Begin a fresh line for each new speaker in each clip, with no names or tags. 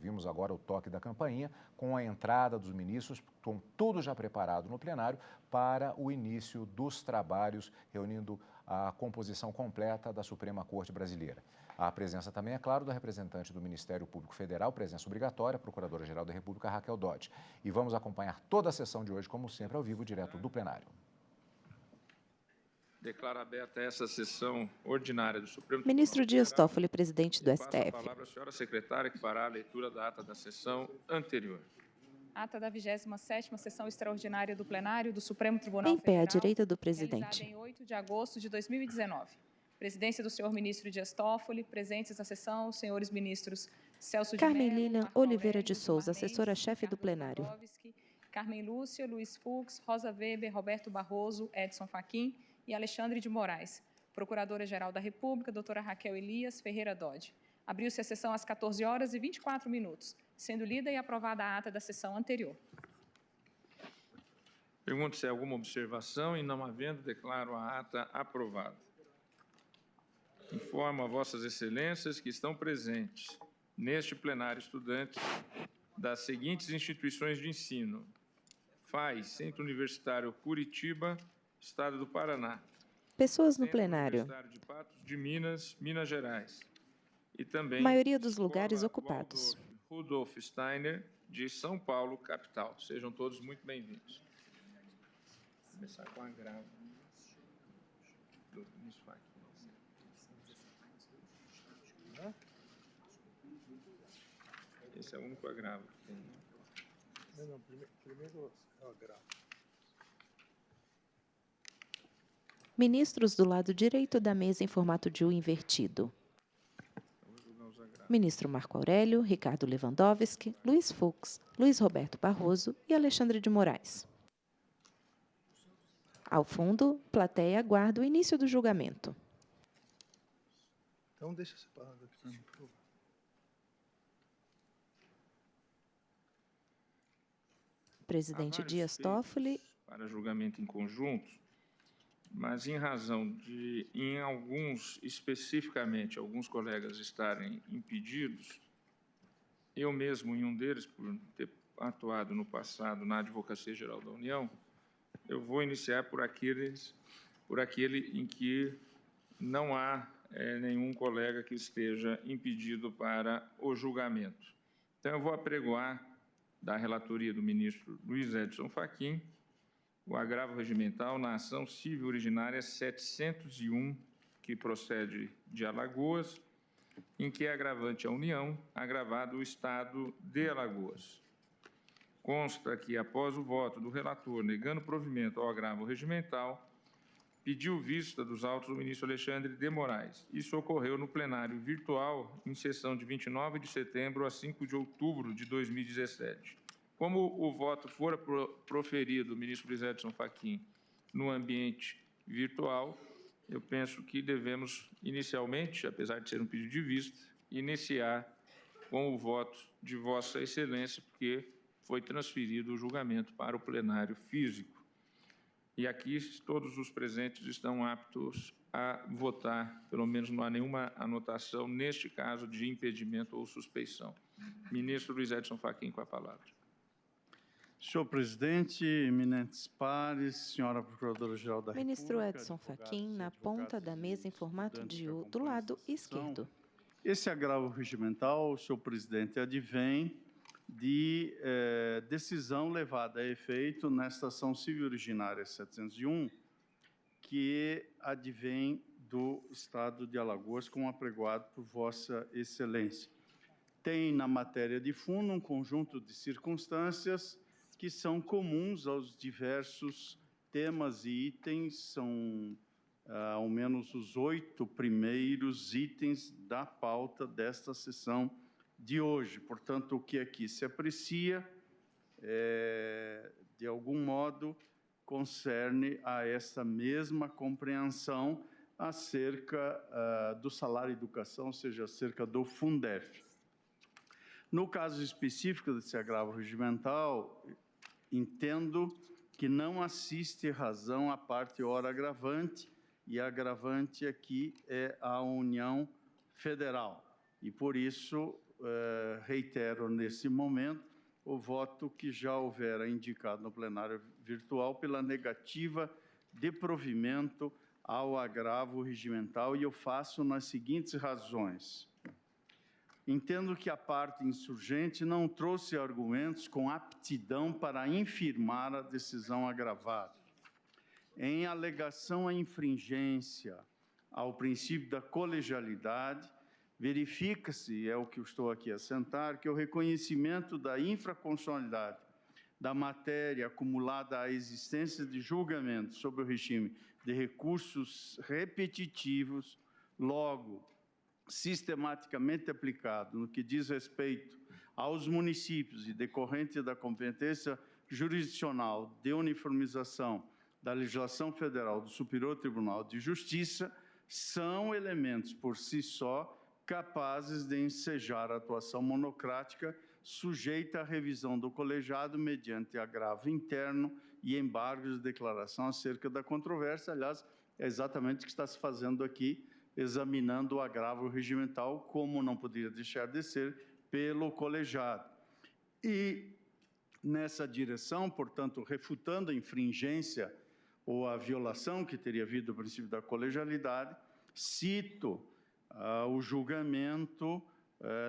ouvimos agora o toque da campainha com a entrada dos ministros, com tudo já preparado no plenário para o início dos trabalhos, reunindo a composição completa da Suprema Corte Brasileira. A presença também, é claro, da representante do Ministério Público Federal, presença obrigatória, Procuradora-Geral da República, Raquel Dodge. E vamos acompanhar toda a sessão de hoje, como sempre, ao vivo, direto do plenário.
Declaro aberta essa sessão ordinária do Supremo Tribunal
Ministro Dias
Federal.
Toffoli, presidente do
Passo a
STF.
palavra à senhora secretária, que fará a leitura da ata da sessão anterior.
Ata da 27ª sessão extraordinária do plenário do Supremo Tribunal
Em pé, à
Federal,
direita do
realizada
presidente.
em 8 de agosto de 2019. Presidência do senhor ministro Dias Toffoli, presentes na sessão, os senhores ministros Celso de
Carmen
Mello,
Lilian
Marco
Oliveira
Aurélio,
de Souza,
Gilmar Mendes,
assessora-chefe do
Ricardo
plenário.
Lewandowski, Carmen Lúcia, Luiz Fux, Rosa Weber, Roberto Barroso, Edson Fachin e Alexandre de Moraes. Procuradora-Geral da República, doutora Raquel Elias Ferreira Dodge. Abriu-se a sessão às 14h24, sendo lida e aprovada a ata da sessão anterior.
Pergunto se há alguma observação e, não havendo, declaro a ata aprovada. Informo a vossas excelências que estão presentes neste plenário estudantes das seguintes instituições de ensino: FAI, Centro Universitário Curitiba, Estado do Paraná.
Pessoas no
Centro
plenário.
Universitário de Patos de Minas, Minas Gerais. E também
Maioria dos
Escola
lugares ocupados.
Rudolf Steiner, de São Paulo, capital. Sejam todos muito bem-vindos. Vou começar com a agravo do ministro Fachin. Esse é o único agravo que tem.
Não, primeiro é o agravo.
Ministros do lado direito da mesa em formato de U invertido. Ministro Marco Aurélio, Ricardo Lewandowski, Luiz Fux, Luiz Roberto Barroso e Alexandre de Moraes. Ao fundo, plateia aguarda o início do julgamento.
Então, deixa separado aqui para mim, por favor.
Presidente Dias Toffoli.
Para julgamento em conjunto, mas em razão de, especificamente, alguns colegas estarem impedidos, eu mesmo, em um deles, por ter atuado no passado na Advocacia Geral da União, eu vou iniciar por aquele em que não há nenhum colega que esteja impedido para o julgamento. Então, eu vou apregoar da relatoria do ministro Luiz Edson Fachin o agravo regimental na ação civil originária 701, que procede de Alagoas, em que é agravante a União, agravado o Estado de Alagoas. Consta que, após o voto do relator negando provimento ao agravo regimental, pediu vista dos autos do ministro Alexandre de Moraes. Isso ocorreu no plenário virtual em sessão de 29 de setembro a 5 de outubro de 2017. Como o voto fora proferido, ministro Luiz Edson Fachin, no ambiente virtual, eu penso que devemos, inicialmente, apesar de ser um pedido de vista, iniciar com o voto de Vossa Excelência, porque foi transferido o julgamento para o plenário físico. E aqui todos os presentes estão aptos a votar, pelo menos não há nenhuma anotação, neste caso, de impedimento ou suspeição. Ministro Luiz Edson Fachin, com a palavra.
Senhor presidente, eminentes pares, senhora Procuradora-Geral da República...
Ministro Edson Fachin, na ponta da mesa em formato de U, do lado esquerdo.
Esse agravo regimental, senhor presidente, advém de decisão levada a efeito nesta ação civil originária 701, que advém do Estado de Alagoas, como apregoado por Vossa Excelência. Tem na matéria de fundo um conjunto de circunstâncias que são comuns aos diversos temas e itens, são ao menos os 8 primeiros itens da pauta desta sessão de hoje. Portanto, o que aqui se aprecia, de algum modo, concerne a essa mesma compreensão acerca do salário e educação, ou seja, acerca do Fundef. No caso específico desse agravo regimental, entendo que não assiste razão à parte ora agravante, e a agravante aqui é a União Federal. E, por isso, reitero nesse momento o voto que já houvera indicado no plenário virtual pela negativa de provimento ao agravo regimental, e eu faço nas seguintes razões. Entendo que a parte insurgente não trouxe argumentos com aptidão para infirmar a decisão agravada. Em alegação à infringência ao princípio da colegialidade, verifica-se, é o que eu estou aqui a assentar, que o reconhecimento da infraconstitucionalidade da matéria acumulada à existência de julgamento sob o regime de recursos repetitivos, logo, sistematicamente aplicado no que diz respeito aos municípios e decorrente da competência jurisdicional de uniformização da legislação federal do Superior Tribunal de Justiça, são elementos por si só capazes de ensejar a atuação monocrática sujeita à revisão do colegiado mediante agravo interno e embargos de declaração acerca da controvérsia. Aliás, é exatamente o que está se fazendo aqui, examinando o agravo regimental, como não poderia deixar de ser, pelo colegiado. E, nessa direção, portanto, refutando a infringência ou a violação que teria havido do princípio da colegialidade, cito o julgamento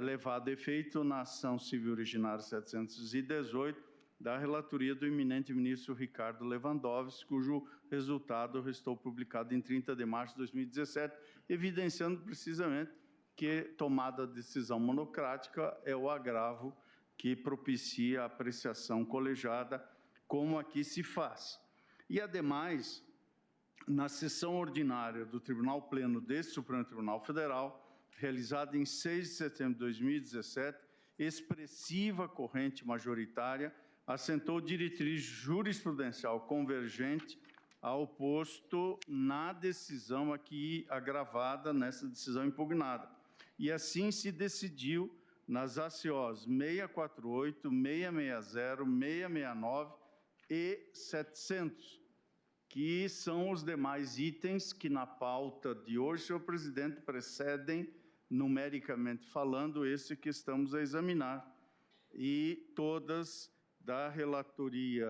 levado a efeito na ação civil originária 718 da relatoria do eminente ministro Ricardo Lewandowski, cujo resultado restou publicado em 30 de março de 2017, evidenciando precisamente que tomada a decisão monocrática é o agravo que propicia a apreciação colegiada, como aqui se faz. E, ademais, na sessão ordinária do Tribunal Pleno deste Supremo Tribunal Federal, realizada em 6 de setembro de 2017, expressiva corrente majoritária assentou diretriz jurisprudencial convergente ao posto na decisão aqui agravada, nessa decisão impugnada. E assim se decidiu nas ACOs 648, 660, 669 e 700, que são os demais itens que na pauta de hoje, senhor presidente, precedem, numericamente falando, esse que estamos a examinar, e todas da relatoria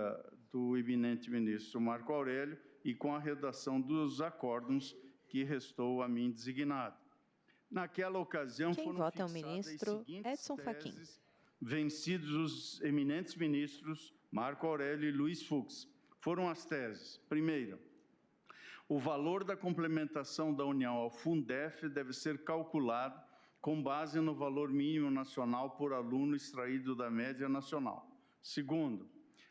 do eminente ministro Marco Aurélio e com a redação dos acórdãos que restou a mim designado. Naquela ocasião
Quem
foram
vota é o
fixadas
ministro
as seguintes
Edson Fachin.
teses, vencidos os eminentes ministros Marco Aurélio e Luiz Fux. Foram as teses. Primeira, o valor da complementação da União ao Fundef deve ser calculado com base no valor mínimo nacional por aluno extraído da média nacional. Segundo,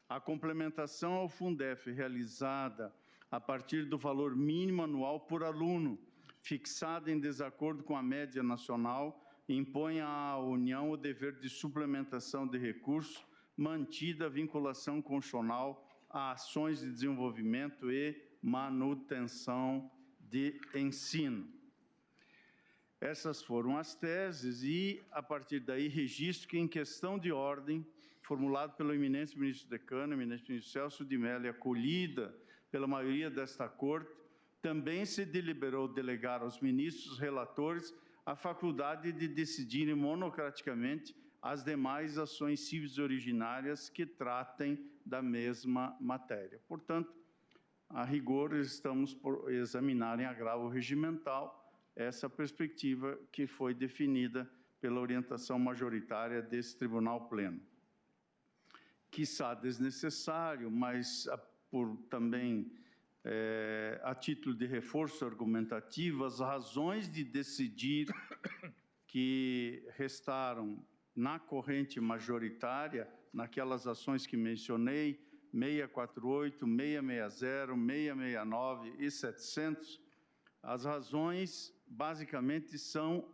a complementação ao Fundef realizada a partir do valor mínimo anual por aluno, fixada em desacordo com a média nacional, impõe à União o dever de suplementação de recursos, mantida a vinculação constitucional a ações de desenvolvimento e manutenção de ensino. Essas foram as teses e, a partir daí, registro que, em questão de ordem, formulado pelo eminente ministro decano, eminente ministro Celso de Mello, e acolhida pela maioria desta Corte, também se deliberou delegar aos ministros relatores a faculdade de decidirem monocraticamente as demais ações civis originárias que tratem da mesma matéria. Portanto, a rigor, estamos por examinar em agravo regimental essa perspectiva que foi definida pela orientação majoritária desse Tribunal Pleno. Quiçá desnecessário, mas por também a título de reforço argumentativo, as razões de decidir que restaram na corrente majoritária, naquelas ações que mencionei, 648, 660, 669 e 700, as razões basicamente são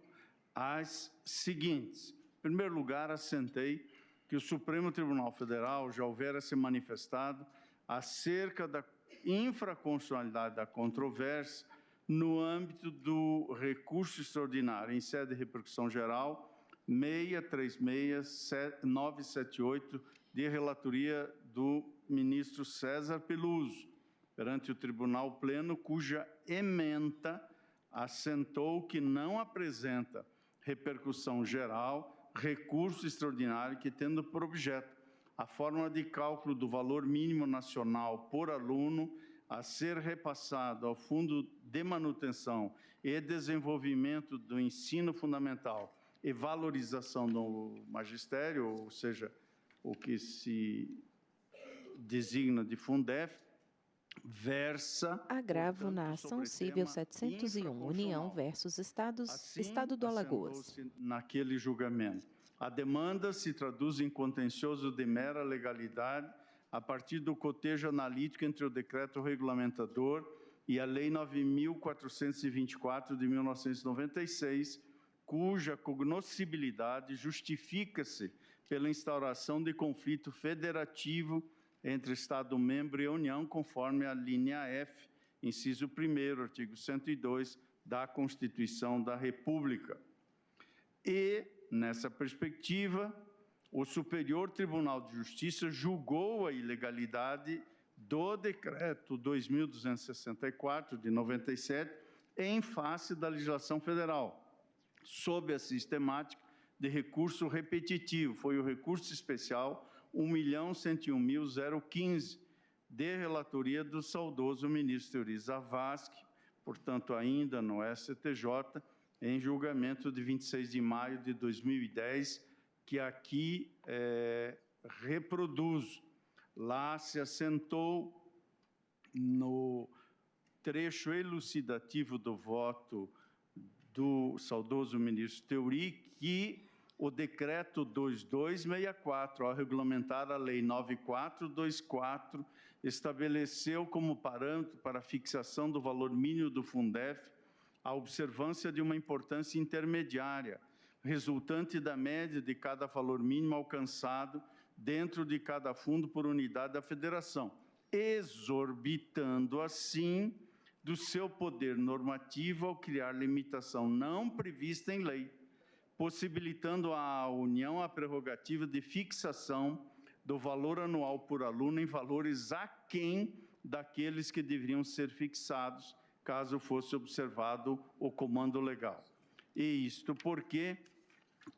as seguintes. Em primeiro lugar, assentei que o Supremo Tribunal Federal já houvera se manifestado acerca da infraconstitucionalidade da controvérsia no âmbito do recurso extraordinário em sede de repercussão geral 636-978, de relatoria do ministro César Peluso, perante o Tribunal Pleno, cuja ementa assentou que não apresenta repercussão geral recurso extraordinário que, tendo por objeto a fórmula de cálculo do valor mínimo nacional por aluno a ser repassado ao Fundo de Manutenção e Desenvolvimento do Ensino Fundamental e Valorização do Magistério, ou seja, o que se designa de Fundef, versa...
Agravo
portanto,
na ação
sobre
civil
tema
701, União versus Estados,
Assim,
Estado do Alagoas.
assentou-se naquele julgamento. A demanda se traduz em contencioso de mera legalidade a partir do cotejo analítico entre o decreto regulamentador e a Lei 9.424 de 1996, cuja cognoscibilidade justifica-se pela instauração de conflito federativo entre Estado-membro e a União, conforme a linha F, inciso 1º, artigo 102 da Constituição da República. E, nessa perspectiva, o Superior Tribunal de Justiça julgou a ilegalidade do Decreto 2.264, de 97, em face da legislação federal, sob a sistemática de recurso repetitivo. Foi o recurso especial 1.101.015, de relatoria do saudoso ministro Teori Zavascki, portanto, ainda no STJ, em julgamento de 26 de maio de 2010, que aqui reproduzo. Lá se assentou no trecho elucidativo do voto do saudoso ministro Teori que o decreto 2264, ao regulamentar a lei 9424, estabeleceu como parâmetro para a fixação do valor mínimo do Fundef a observância de uma importância intermediária, resultante da média de cada valor mínimo alcançado dentro de cada fundo por unidade da federação, exorbitando assim do seu poder normativo ao criar limitação não prevista em lei, possibilitando à União a prerrogativa de fixação do valor anual por aluno em valores aquém daqueles que deveriam ser fixados, caso fosse observado o comando legal. E isto porque,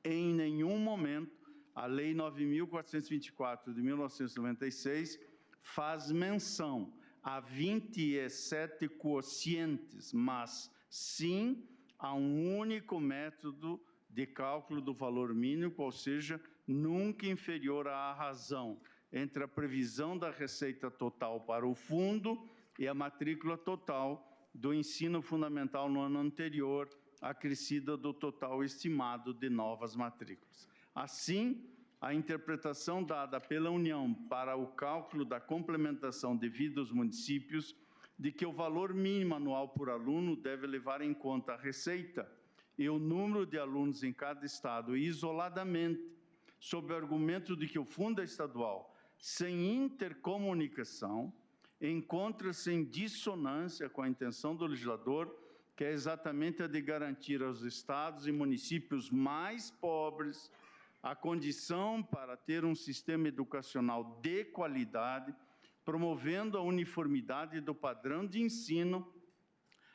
em nenhum momento, a Lei 9.424, de 1996, faz menção a 27 quocientes, mas sim a um único método de cálculo do valor mínimo, ou seja, nunca inferior à razão entre a previsão da receita total para o fundo e a matrícula total do ensino fundamental no ano anterior, acrescida do total estimado de novas matrículas. Assim, a interpretação dada pela União para o cálculo da complementação devida aos municípios de que o valor mínimo anual por aluno deve levar em conta a receita e o número de alunos em cada estado isoladamente, sob o argumento de que o fundo é estadual, sem intercomunicação, encontra-se em dissonância com a intenção do legislador, que é exatamente a de garantir aos estados e municípios mais pobres a condição para ter um sistema educacional de qualidade, promovendo a uniformidade do padrão de ensino,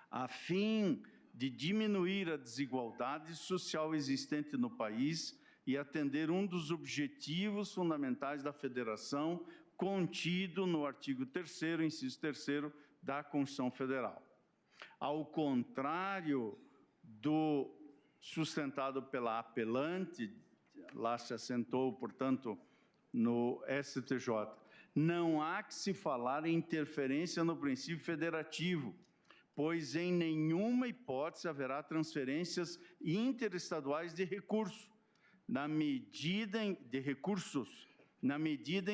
a fim de diminuir a desigualdade social existente no país e atender um dos objetivos fundamentais da Federação, contido no artigo 3º, inciso 3º, da Constituição Federal. Ao contrário do sustentado pela apelante, lá se assentou, portanto, no STJ, não há que se falar em interferência no princípio federativo, pois em nenhuma hipótese haverá transferências interestaduais de recursos, na medida em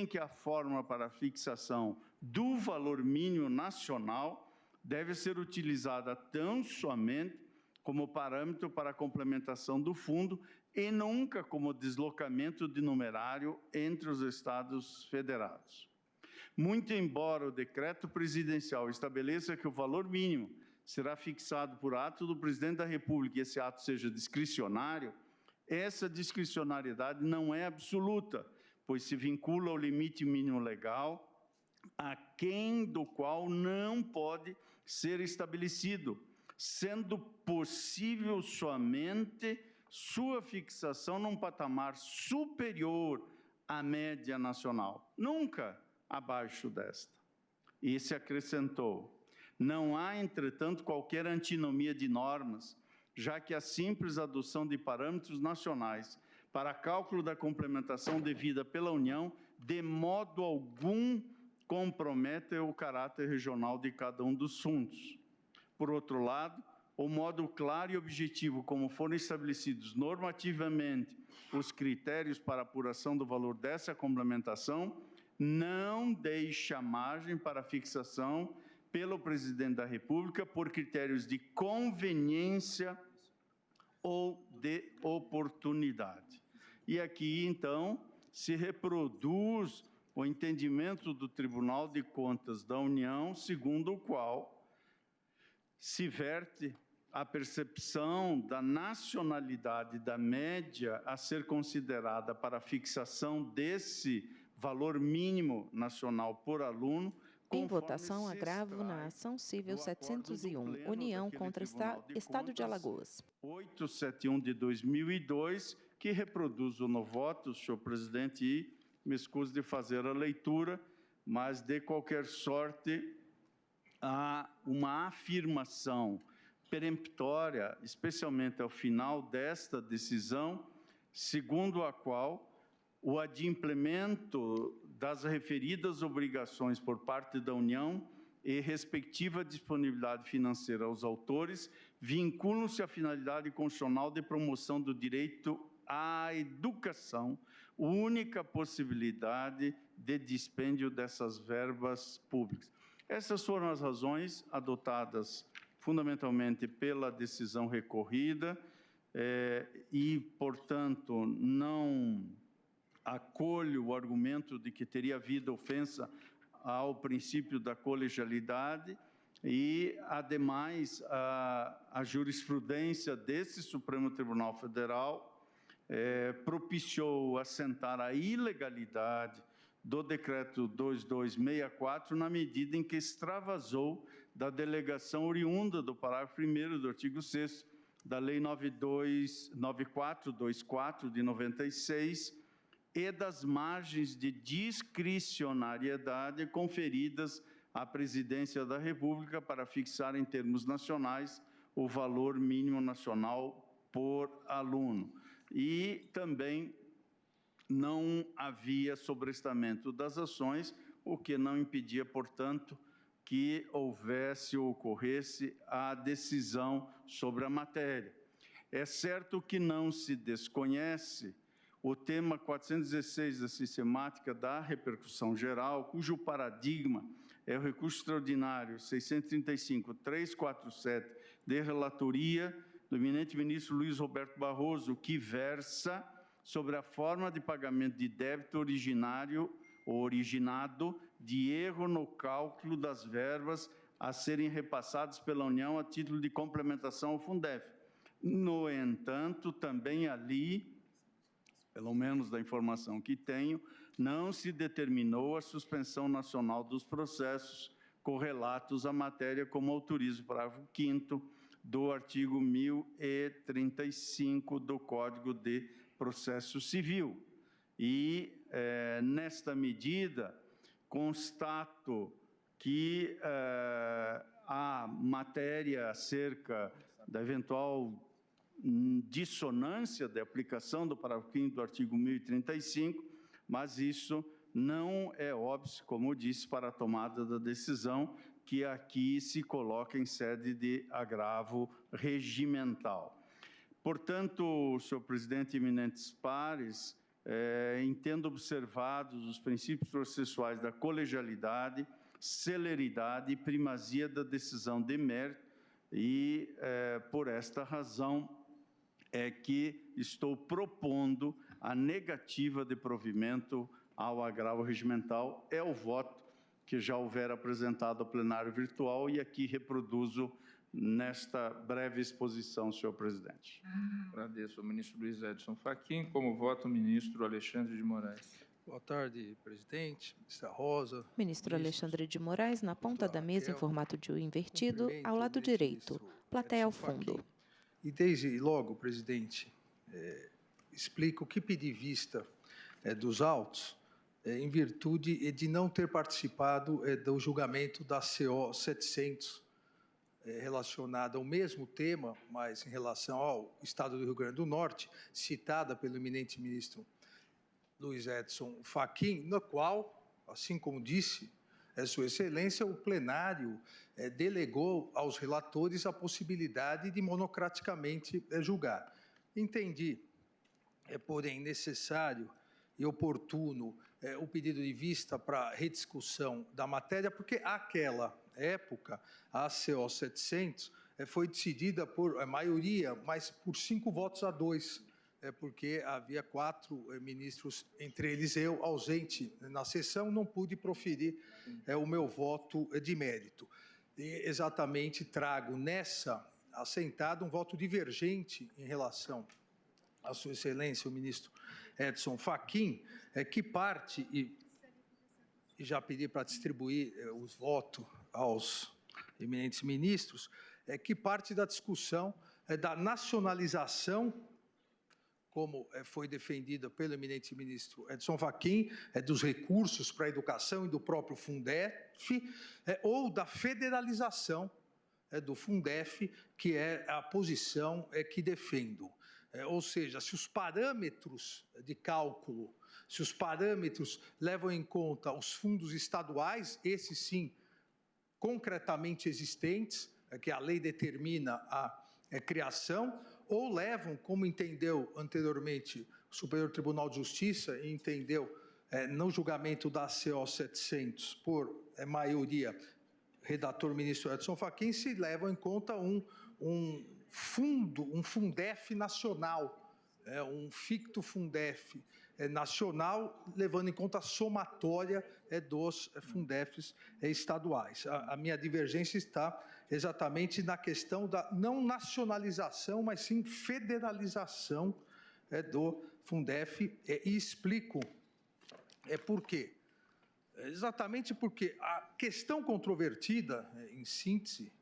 que a fórmula para a fixação do valor mínimo nacional deve ser utilizada tão somente como parâmetro para a complementação do fundo e nunca como deslocamento de numerário entre os estados federados. Muito embora o decreto presidencial estabeleça que o valor mínimo será fixado por ato do presidente da República e esse ato seja discricionário, essa discricionariedade não é absoluta, pois se vincula ao limite mínimo legal, aquém do qual não pode ser estabelecido, sendo possível somente sua fixação num patamar superior à média nacional, nunca abaixo desta. E se acrescentou: não há, entretanto, qualquer antinomia de normas, já que a simples adoção de parâmetros nacionais para cálculo da complementação devida pela União, de modo algum, compromete o caráter regional de cada um dos fundos. Por outro lado, o modo claro e objetivo como foram estabelecidos normativamente os critérios para apuração do valor dessa complementação não deixa margem para fixação pelo Presidente da República por critérios de conveniência ou de oportunidade. E aqui, então, se reproduz o entendimento do Tribunal de Contas da União, segundo o qual se verte a percepção da nacionalidade da média a ser considerada para a fixação desse valor mínimo nacional por aluno.
Em votação, agravo na ação civil 701, União contra Estado de Alagoas.
871 de 2002, que reproduzo no voto, senhor presidente, e me excuso de fazer a leitura, mas, de qualquer sorte, há uma afirmação peremptória, especialmente ao final desta decisão, segundo a qual o adimplemento das referidas obrigações por parte da União e respectiva disponibilidade financeira aos autores vinculam-se à finalidade constitucional de promoção do direito à educação, única possibilidade de dispêndio dessas verbas públicas. Essas foram as razões adotadas fundamentalmente pela decisão recorrida e, portanto, não acolho o argumento de que teria havido ofensa ao princípio da colegialidade e, ademais, a jurisprudência desse Supremo Tribunal Federal propiciou assentar a ilegalidade do decreto 2264 na medida em que extravasou da delegação oriunda do parágrafo 1º do artigo 6º da Lei 9424 de 96 e das margens de discricionariedade conferidas à Presidência da República para fixar em termos nacionais o valor mínimo nacional por aluno. E também não havia sobrestamento das ações, o que não impedia, portanto, que houvesse ou ocorresse a decisão sobre a matéria. É certo que não se desconhece o tema 416 da sistemática da repercussão geral, cujo paradigma é o recurso extraordinário 635.347 de relatoria do eminente ministro Luiz Roberto Barroso, que versa sobre a forma de pagamento de débito originado de erro no cálculo das verbas a serem repassadas pela União a título de complementação ao Fundef. No entanto, também ali, pelo menos da informação que tenho, não se determinou a suspensão nacional dos processos correlatos à matéria, como autoriza o parágrafo 5º do artigo 1035 do Código de Processo Civil. E, nesta medida, constato que a matéria acerca da eventual dissonância da aplicação do parágrafo 5º do artigo 1035, mas isso não é óbvio, como eu disse, para a tomada da decisão, que aqui se coloca em sede de agravo regimental. Portanto, senhor presidente e eminentes pares, entendo observados os princípios processuais da colegialidade, celeridade e primazia da decisão de mérito e, por esta razão, é que estou propondo a negativa de provimento ao agravo regimental. É o voto que já houver apresentado ao plenário virtual e aqui reproduzo nesta breve exposição, senhor presidente.
Agradeço ao ministro Luiz Edson Fachin. Como voto, o ministro Alexandre de Moraes.
Boa tarde, presidente, ministra Rosa.
Ministro Alexandre de Moraes, na ponta da mesa, em formato de U invertido, ao lado direito. Plateia ao fundo.
E desde logo, presidente, explico que pedi vista dos autos em virtude de não ter participado do julgamento da CO 700, relacionada ao mesmo tema, mas em relação ao Estado do Rio Grande do Norte, citada pelo eminente ministro Luiz Edson Fachin, na qual, assim como disse Sua Excelência, o plenário delegou aos relatores a possibilidade de monocraticamente julgar. Entendi, porém, necessário e oportuno o pedido de vista para rediscussão da matéria, porque aquela época, a CO 700 foi decidida por maioria, mas por 5 votos a 2, porque havia 4 ministros, entre eles eu, ausente na sessão, não pude proferir o meu voto de mérito. E exatamente trago nessa assentada um voto divergente em relação a Sua Excelência, o ministro Edson Fachin, que parte, e já pedi para distribuir os votos aos eminentes ministros, que parte da discussão da nacionalização, como foi defendida pelo eminente ministro Edson Fachin, dos recursos para a educação e do próprio Fundef, ou da federalização do Fundef, que é a posição que defendo. Ou seja, se os parâmetros de cálculo, se os parâmetros levam em conta os fundos estaduais, esses sim, concretamente existentes, que a lei determina a criação, ou levam, como entendeu anteriormente o Superior Tribunal de Justiça, e entendeu no julgamento da CO 700, por maioria, redator ministro Edson Fachin, se levam em conta um Fundef nacional, um ficto Fundef nacional, levando em conta a somatória dos Fundefs estaduais. A minha divergência está exatamente na questão da não nacionalização, mas sim federalização do Fundef, e explico por quê. Exatamente porque a questão controvertida, em síntese,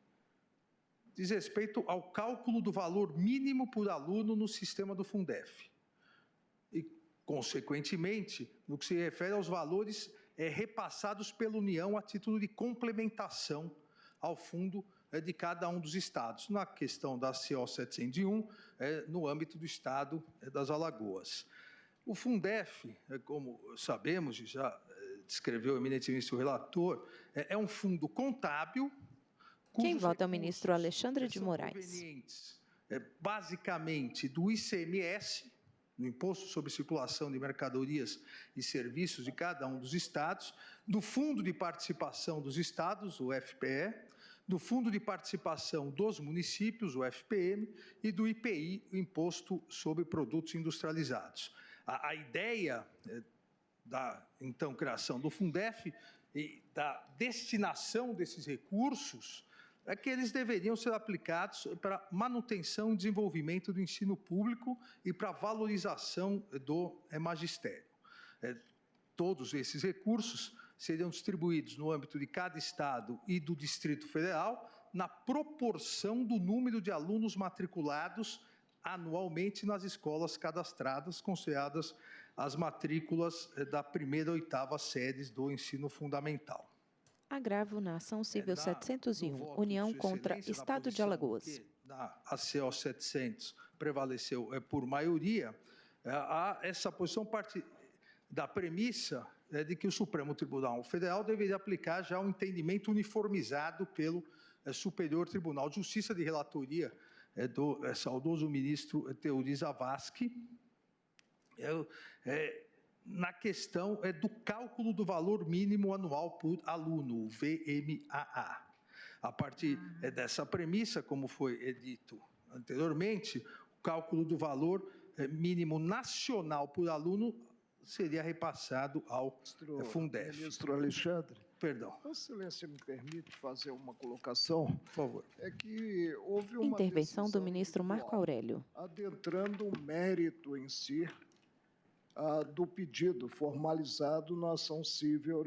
diz respeito ao cálculo do valor mínimo por aluno no sistema do Fundef. E, consequentemente, no que se refere aos valores repassados pela União a título de complementação ao fundo de cada um dos estados. Na questão da CO 701, no âmbito do estado das Alagoas. O Fundef, como sabemos, e já descreveu o eminente ministro relator, é um fundo contábil.
Quem vota é o ministro Alexandre de Moraes.
Basicamente do ICMS, no Imposto sobre Circulação de Mercadorias e Serviços de cada um dos estados, do Fundo de Participação dos Estados, o FPE, do Fundo de Participação dos Municípios, o FPM, e do IPI, o Imposto sobre Produtos Industrializados. A ideia da, então, criação do Fundef e da destinação desses recursos é que eles deveriam ser aplicados para manutenção e desenvolvimento do ensino público e para valorização do magistério. Todos esses recursos seriam distribuídos no âmbito de cada estado e do Distrito Federal, na proporção do número de alunos matriculados anualmente nas escolas cadastradas, consideradas as matrículas da primeira a 8ª séries do ensino fundamental.
Agravo na ação civil 701, União contra Estado de Alagoas.
Na ACO 700 prevaleceu por maioria, essa posição parte da premissa de que o Supremo Tribunal Federal deveria aplicar já um entendimento uniformizado pelo Superior Tribunal de Justiça, de relatoria do saudoso ministro Teori Zavascki, na questão do cálculo do valor mínimo anual por aluno, o VMAA. A partir dessa premissa, como foi dito anteriormente, o cálculo do valor mínimo nacional por aluno seria repassado ao Fundef.
Ministro Alexandre.
Perdão.
Vossa Excelência me permite fazer uma colocação?
Por favor.
É que houve uma
intervenção do ministro Marco Aurélio.
Adentrando o mérito em si do pedido formalizado na ação civil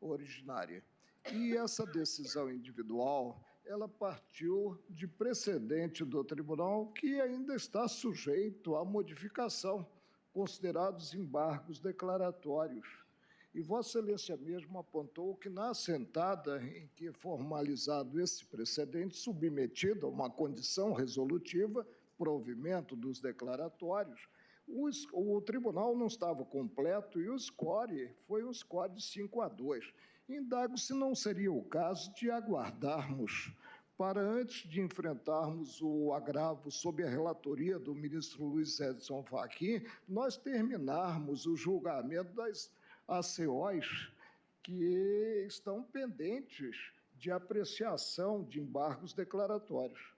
originária. E essa decisão individual, ela partiu de precedente do tribunal que ainda está sujeito à modificação, considerados embargos declaratórios. E Vossa Excelência mesmo apontou que, na assentada em que formalizado esse precedente, submetido a uma condição resolutiva, provimento dos declaratórios, o tribunal não estava completo e o score foi um score de 5-2. Indago se não seria o caso de aguardarmos para, antes de enfrentarmos o agravo sob a relatoria do ministro Luiz Edson Fachin, nós terminarmos o julgamento das ACOs que estão pendentes de apreciação de embargos declaratórios.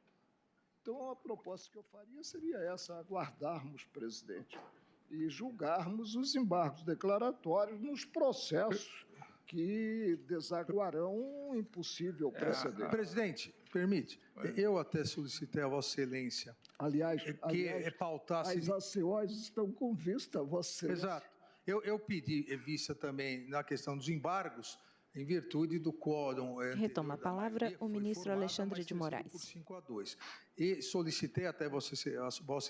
Então, a proposta que eu faria seria essa: aguardarmos, presidente, e julgarmos os embargos declaratórios nos processos que desaguarão um impossível precedente.
Presidente, permite, eu até solicitei a Vossa Excelência
Aliás,
pautasse...
as ACOs estão com vista, Vossa Excelência.
Exato. Eu pedi vista também na questão dos embargos, em virtude do quórum.
Retoma a palavra o ministro Alexandre de Moraes.
Por 5-2. E solicitei até Vossa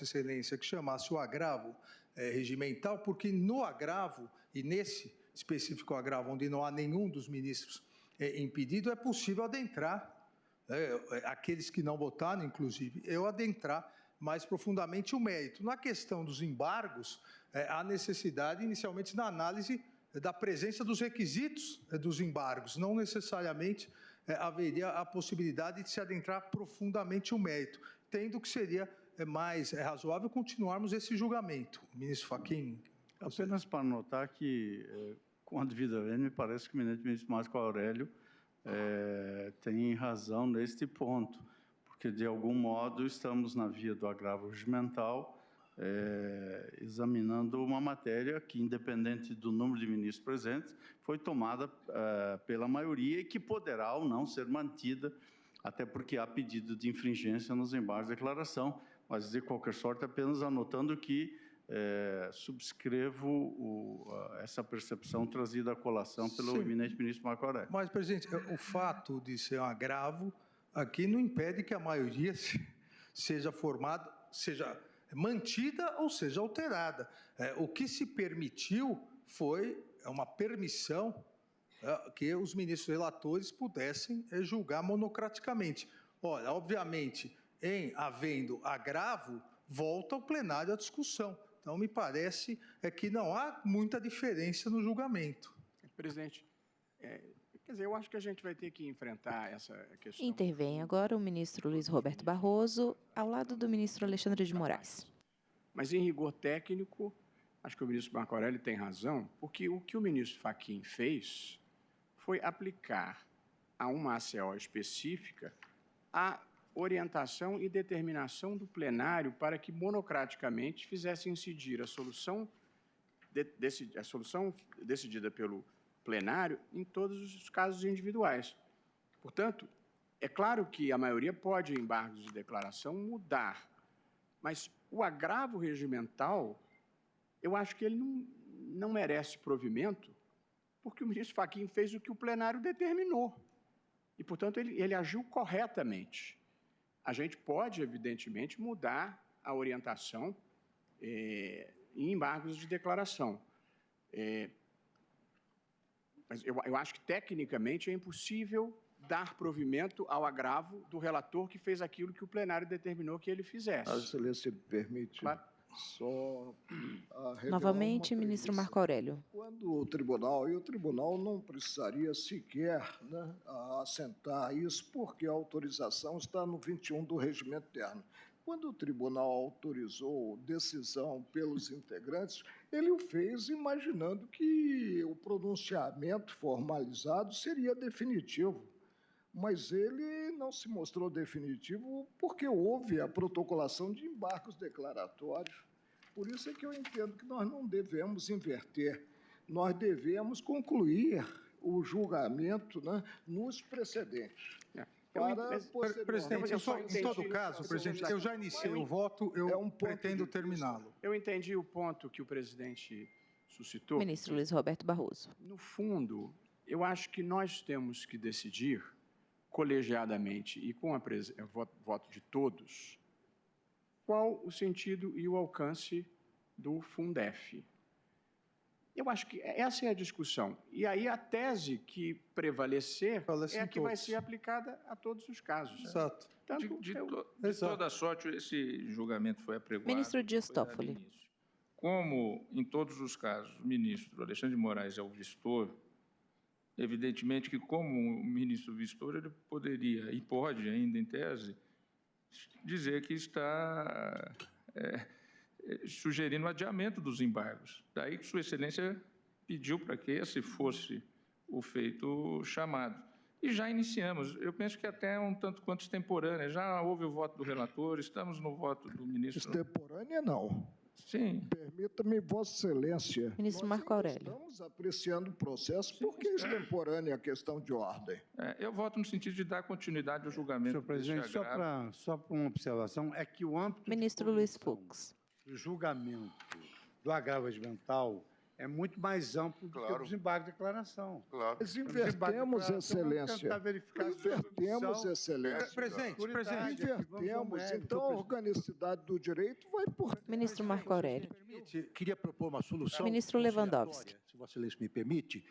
Excelência que chamasse o agravo regimental, porque no agravo, e nesse específico agravo, onde não há nenhum dos ministros impedido, é possível adentrar, aqueles que não votaram, inclusive, eu adentrar mais profundamente o mérito. Na questão dos embargos, há necessidade, inicialmente, na análise da presença dos requisitos dos embargos. Não necessariamente haveria a possibilidade de se adentrar profundamente o mérito, tendo que seria mais razoável continuarmos esse julgamento. Ministro Fachin.
Apenas para notar que, com a devida vênia, me parece que o ministro Marco Aurélio tem razão neste ponto, porque, de algum modo, estamos na via do agravo regimental, examinando uma matéria que, independente do número de ministros presentes, foi tomada pela maioria e que poderá ou não ser mantida, até porque há pedido de infringência nos embargos de declaração, mas, de qualquer sorte, apenas anotando que subscrevo essa percepção trazida à colação pelo eminente ministro Marco Aurélio.
Mas, presidente, o fato de ser um agravo aqui não impede que a maioria seja formada, seja mantida ou seja alterada. O que se permitiu foi uma permissão que os ministros relatores pudessem julgar monocraticamente. Olha, obviamente, em havendo agravo, volta ao plenário a discussão. Então, me parece que não há muita diferença no julgamento.
Presidente, quer dizer, eu acho que a gente vai ter que enfrentar essa questão.
Intervém agora o ministro Luiz Roberto Barroso, ao lado do ministro Alexandre de Moraes.
Mas, em rigor técnico, acho que o ministro Marco Aurélio tem razão, porque o que o ministro Fachin fez foi aplicar a uma ACO específica a orientação e determinação do plenário para que, monocraticamente, fizesse incidir a solução decidida pelo plenário em todos os casos individuais. Portanto, é claro que a maioria pode, em embargos de declaração, mudar, mas o agravo regimental, eu acho que ele não merece provimento, porque o ministro Fachin fez o que o plenário determinou. E, portanto, ele agiu corretamente. A gente pode, evidentemente, mudar a orientação em embargos de declaração. Mas eu acho que, tecnicamente, é impossível dar provimento ao agravo do relator que fez aquilo que o plenário determinou que ele fizesse.
A Excelência me permite
Claro.
só
Novamente, ministro Marco Aurélio.
Quando o tribunal não precisaria sequer assentar isso, porque a autorização está no 21 do Regimento Interno. Quando o tribunal autorizou decisão pelos integrantes, ele o fez imaginando que o pronunciamento formalizado seria definitivo. Mas ele não se mostrou definitivo porque houve a protocolação de embargos declaratórios. Por isso é que eu entendo que nós não devemos inverter. Nós devemos concluir o julgamento nos precedentes.
Presidente, em todo caso, presidente, eu já iniciei o voto, eu pretendo terminá-lo.
Eu entendi o ponto que o presidente suscitou.
Ministro Luiz Roberto Barroso.
No fundo, eu acho que nós temos que decidir colegiadamente e com voto de todos, qual o sentido e o alcance do Fundef? Eu acho que essa é a discussão. E aí a tese que prevalecer é a que vai ser aplicada a todos os casos.
Exato.
De toda sorte, esse julgamento foi apregoado.
Ministro Dias Toffoli.
Como, em todos os casos, o ministro Alexandre de Moraes é o vistor, evidentemente que, como o ministro vistor, ele poderia, e pode ainda em tese, dizer que está sugerindo o adiamento dos embargos. Daí que Sua Excelência pediu para que esse fosse o feito chamado. E já iniciamos. Eu penso que até um tanto quanto extemporânea. Já houve o voto do relator, estamos no voto do ministro.
Extemporânea, não.
Sim.
Permita-me, Vossa Excelência.
Ministro Marco Aurélio.
Estamos apreciando o processo, porque extemporânea é a questão de ordem.
Eu voto no sentido de dar continuidade ao julgamento.
Senhor presidente, só para uma observação, é que o âmbito
Ministro Luiz Fux.
do julgamento do agravo regimental é muito mais amplo do que os embargos de declaração.
Claro. Mas invertemos, Excelência. Invertemos, Excelência.
Presidente.
Invertemos. Então, a organicidade do direito vai por...
Ministro Marco Aurélio.
Queria propor uma solução.
Ministro Lewandowski.
Se Vossa Excelência me permite.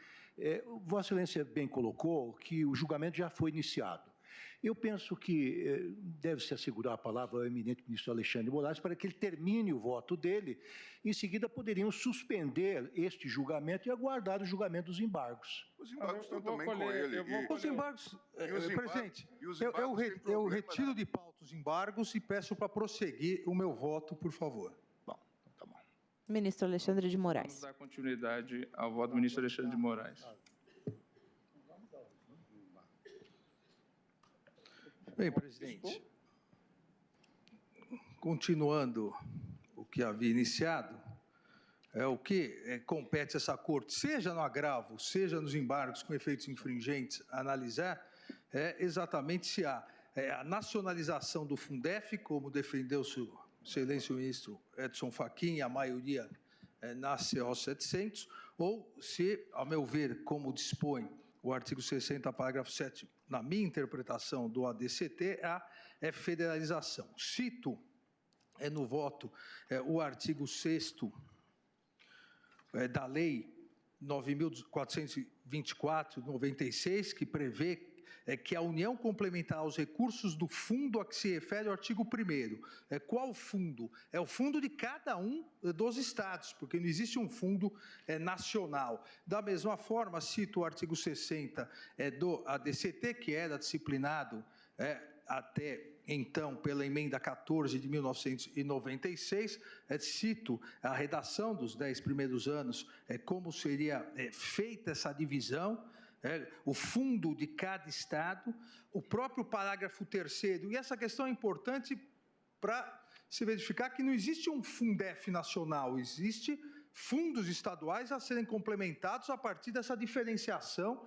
Vossa Excelência bem colocou que o julgamento já foi iniciado. Eu penso que deve-se assegurar a palavra ao eminente ministro Alexandre de Moraes para que ele termine o voto dele. Em seguida, poderiam suspender este julgamento e aguardar o julgamento dos embargos.
Os embargos estão também com ele.
Os embargos, presidente,
eu retiro de pauta os embargos e peço para prosseguir o meu voto, por favor.
Bom, tá bom.
Ministro Alexandre de Moraes.
Vamos dar continuidade ao voto do ministro Alexandre de Moraes.
Bem, presidente, continuando o que havia iniciado, o que compete essa Corte, seja no agravo, seja nos embargos com efeitos infringentes, analisar exatamente se há a nacionalização do Fundef, como defendeu o excelência ministro Edson Fachin e a maioria na CO 700, ou se, ao meu ver, como dispõe o artigo 60, parágrafo 7º, na minha interpretação do ADCT, é federalização. Cito no voto o artigo 6º da Lei 9.424, 96, que prevê que a União complementar aos recursos do fundo a que se refere o artigo 1º. Qual fundo? É o fundo de cada um dos estados, porque não existe um fundo nacional. Da mesma forma, cito o artigo 60 do ADCT, que era disciplinado até então pela emenda 14 de 1996, cito a redação dos 10 primeiros anos, como seria feita essa divisão, o fundo de cada estado, o próprio parágrafo 3º, e essa questão é importante para se verificar que não existe um Fundef nacional, existe fundos estaduais a serem complementados a partir dessa diferenciação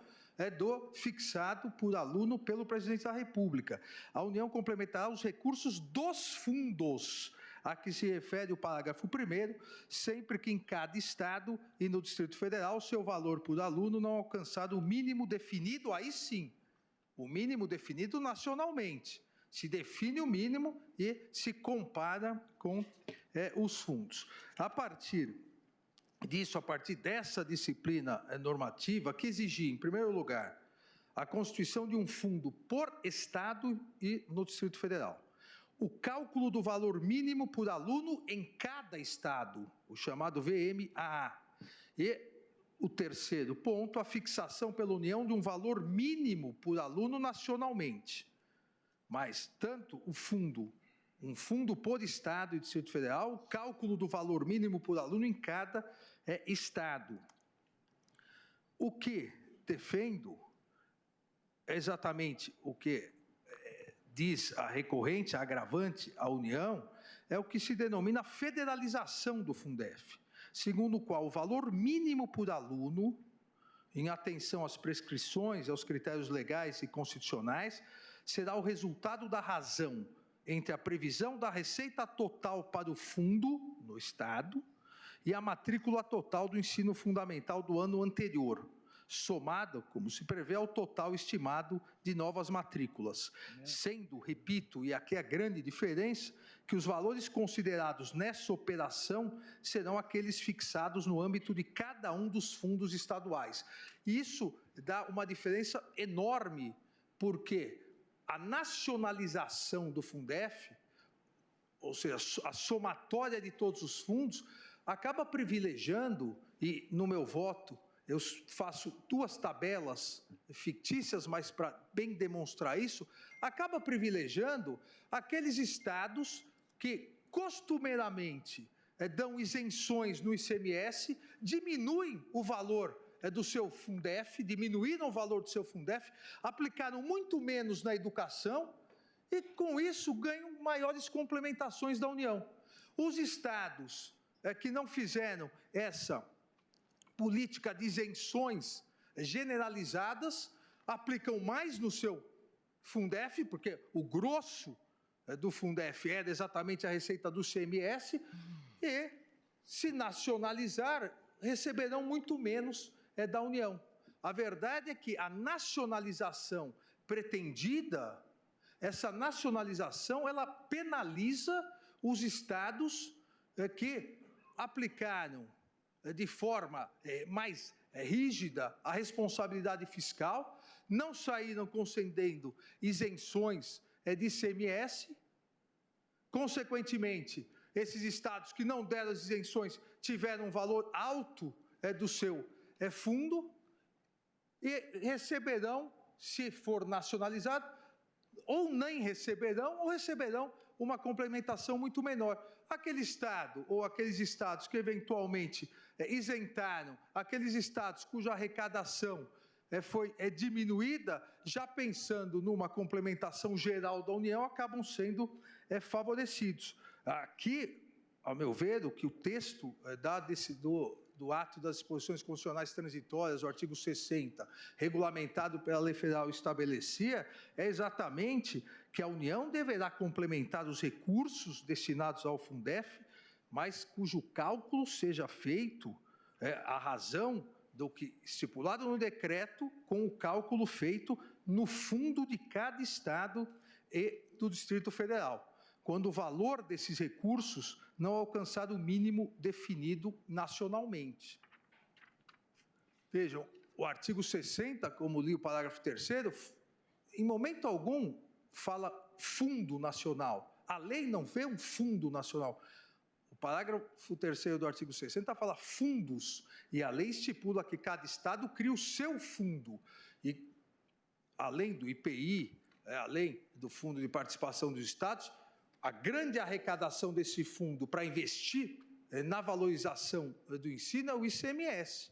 do fixado por aluno pelo presidente da República. A União complementará os recursos dos fundos a que se refere o parágrafo 1º, sempre que em cada estado e no Distrito Federal seu valor por aluno não alcançar o mínimo definido, aí sim, o mínimo definido nacionalmente. Se define o mínimo e se compara com os fundos. A partir disso, a partir dessa disciplina normativa, que exigia, em primeiro lugar, a constituição de um fundo por estado e no Distrito Federal. O cálculo do valor mínimo por aluno em cada estado, o chamado VMAA. E o terceiro ponto, a fixação pela União de um valor mínimo por aluno nacionalmente. Mas tanto um fundo por estado e Distrito Federal, o cálculo do valor mínimo por aluno em cada estado. O que defendo é exatamente o que diz a recorrente, a agravante, a União, é o que se denomina federalização do Fundef, segundo o qual o valor mínimo por aluno, em atenção às prescrições, aos critérios legais e constitucionais, será o resultado da razão entre a previsão da receita total para o fundo, no Estado, e a matrícula total do ensino fundamental do ano anterior, somada, como se prevê, ao total estimado de novas matrículas. Sendo, repito, e aqui é a grande diferença, que os valores considerados nessa operação serão aqueles fixados no âmbito de cada um dos fundos estaduais. Isso dá uma diferença enorme, porque a nacionalização do Fundef, ou seja, a somatória de todos os fundos, acaba privilegiando, e no meu voto eu faço duas tabelas fictícias, mas para bem demonstrar isso, acaba privilegiando aqueles estados que costumeiramente dão isenções no ICMS, diminuem o valor do seu Fundef, diminuíram o valor do seu Fundef, aplicaram muito menos na educação e, com isso, ganham maiores complementações da União. Os estados que não fizeram essa política de isenções generalizadas aplicam mais no seu Fundef, porque o grosso do Fundef era exatamente a receita do CMS, e, se nacionalizar, receberão muito menos da União. A verdade é que a nacionalização pretendida, essa nacionalização, ela penaliza os estados que aplicaram de forma mais rígida a responsabilidade fiscal, não saíram concedendo isenções de ICMS, consequentemente, esses estados que não deram as isenções tiveram um valor alto do seu fundo e receberão, se for nacionalizado, ou nem receberão, ou receberão uma complementação muito menor. Aquele estado ou aqueles estados que eventualmente isentaram, aqueles estados cuja arrecadação foi diminuída, já pensando numa complementação geral da União, acabam sendo favorecidos. Aqui, ao meu ver, o que o texto do ato das disposições constitucionais transitórias, o artigo 60, regulamentado pela lei federal, estabelecia é exatamente que a União deverá complementar os recursos destinados ao Fundef, mas cujo cálculo seja feito à razão do que estipulado no decreto, com o cálculo feito no fundo de cada estado e do Distrito Federal, quando o valor desses recursos não alcançar o mínimo definido nacionalmente. Vejam, o artigo 60, como li o parágrafo 3º, em momento algum fala fundo nacional. A lei não vê um fundo nacional. O parágrafo 3º do artigo 60 fala fundos, e a lei estipula que cada estado cria o seu fundo. E, além do IPI, além do Fundo de Participação dos Estados, a grande arrecadação desse fundo para investir na valorização do ensino é o ICMS.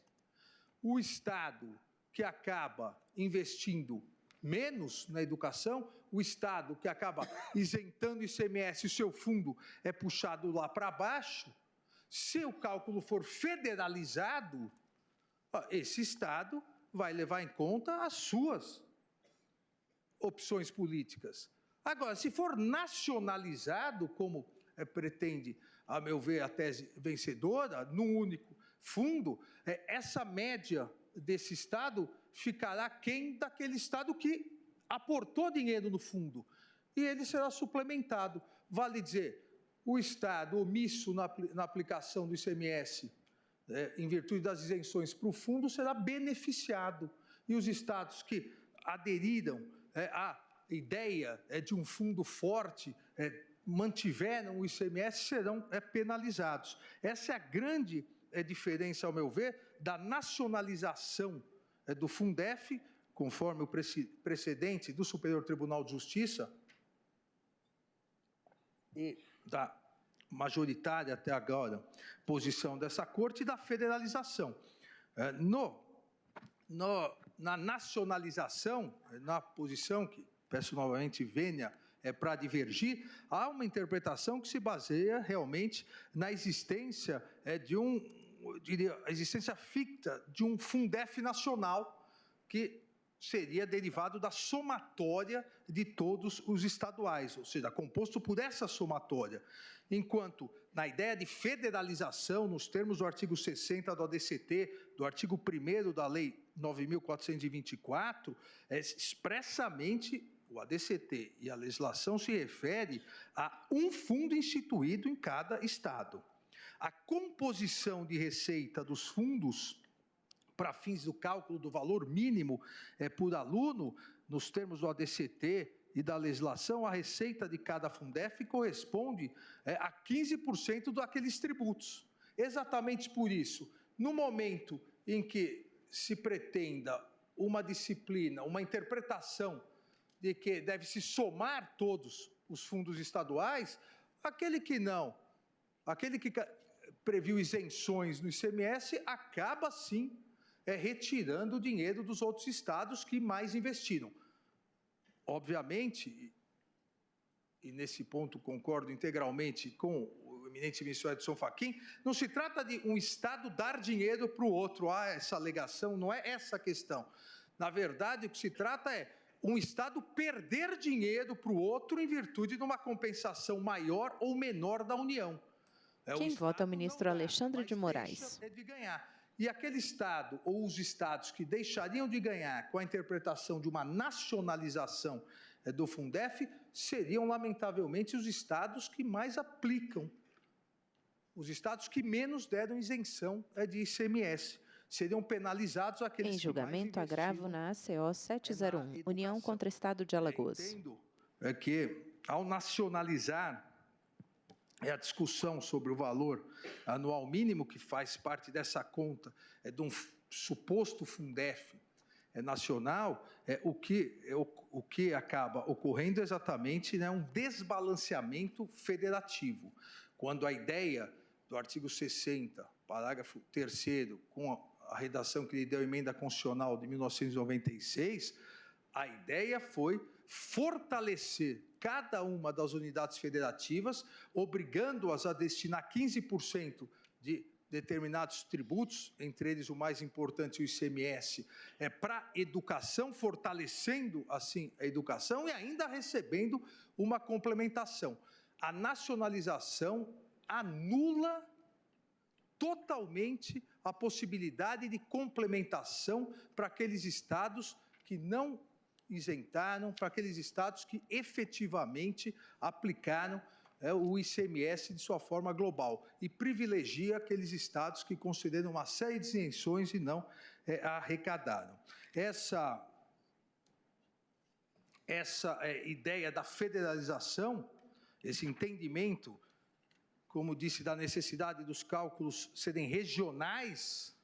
O Estado que acaba investindo menos na educação, o Estado que acaba isentando o ICMS e o seu fundo é puxado lá para baixo, se o cálculo for federalizado, esse Estado vai levar em conta as suas opções políticas. Agora, se for nacionalizado, como pretende, a meu ver, a tese vencedora, num único fundo, essa média desse Estado ficará aquém daquele Estado que aportou dinheiro no fundo, e ele será suplementado. Vale dizer, o Estado omisso na aplicação do ICMS, em virtude das isenções para o fundo, será beneficiado, e os Estados que aderiram à ideia de um fundo forte, mantiveram o ICMS, serão penalizados. Essa é a grande diferença, ao meu ver, da nacionalização do Fundef, conforme o precedente do Superior Tribunal de Justiça, e da majoritária até agora posição dessa Corte, e da federalização. Na nacionalização, na posição que peço novamente venha para divergir, há uma interpretação que se baseia realmente na existência a existência ficta de um Fundef nacional, que seria derivado da somatória de todos os estaduais, ou seja, composto por essa somatória. Enquanto, na ideia de federalização, nos termos do artigo 60 do ADCT, do artigo 1º da Lei 9.424, expressamente o ADCT e a legislação se refere a um fundo instituído em cada estado. A composição de receita dos fundos para fins do cálculo do valor mínimo por aluno, nos termos do ADCT e da legislação, a receita de cada Fundef corresponde a 15% daqueles tributos. Exatamente por isso, no momento em que se pretenda uma disciplina, uma interpretação de que deve-se somar todos os fundos estaduais, aquele que previu isenções no ICMS acaba, sim, retirando o dinheiro dos outros estados que mais investiram. Obviamente, e nesse ponto concordo integralmente com o eminente ministro Edson Fachin, não se trata de um estado dar dinheiro para o outro. Essa alegação não é essa a questão. Na verdade, o que se trata é um estado perder dinheiro para o outro em virtude de uma compensação maior ou menor da União.
Quem vota é o ministro Alexandre de Moraes.
De ganhar. E aquele estado ou os estados que deixariam de ganhar com a interpretação de uma nacionalização do Fundef seriam, lamentavelmente, os estados que mais aplicam, os estados que menos deram isenção de ICMS. Seriam penalizados aqueles
em julgamento, agravo na ACO 701, União contra Estado de Alagoas.
Entendo que, ao nacionalizar a discussão sobre o valor anual mínimo, que faz parte dessa conta de um suposto Fundef nacional, o que acaba ocorrendo é exatamente um desbalanceamento federativo. Quando a ideia do artigo 60, parágrafo 3º, com a redação que lhe deu a emenda constitucional de 1996, a ideia foi fortalecer cada uma das unidades federativas, obrigando-as a destinar 15% de determinados tributos, entre eles o mais importante, o ICMS, para educação, fortalecendo, assim, a educação e ainda recebendo uma complementação. A nacionalização anula totalmente a possibilidade de complementação para aqueles estados que não isentaram, para aqueles estados que efetivamente aplicaram o ICMS de sua forma global e privilegia aqueles estados que consideram uma série de isenções e não arrecadaram. Essa ideia da federalização, esse entendimento, como disse, da necessidade dos cálculos serem regionais,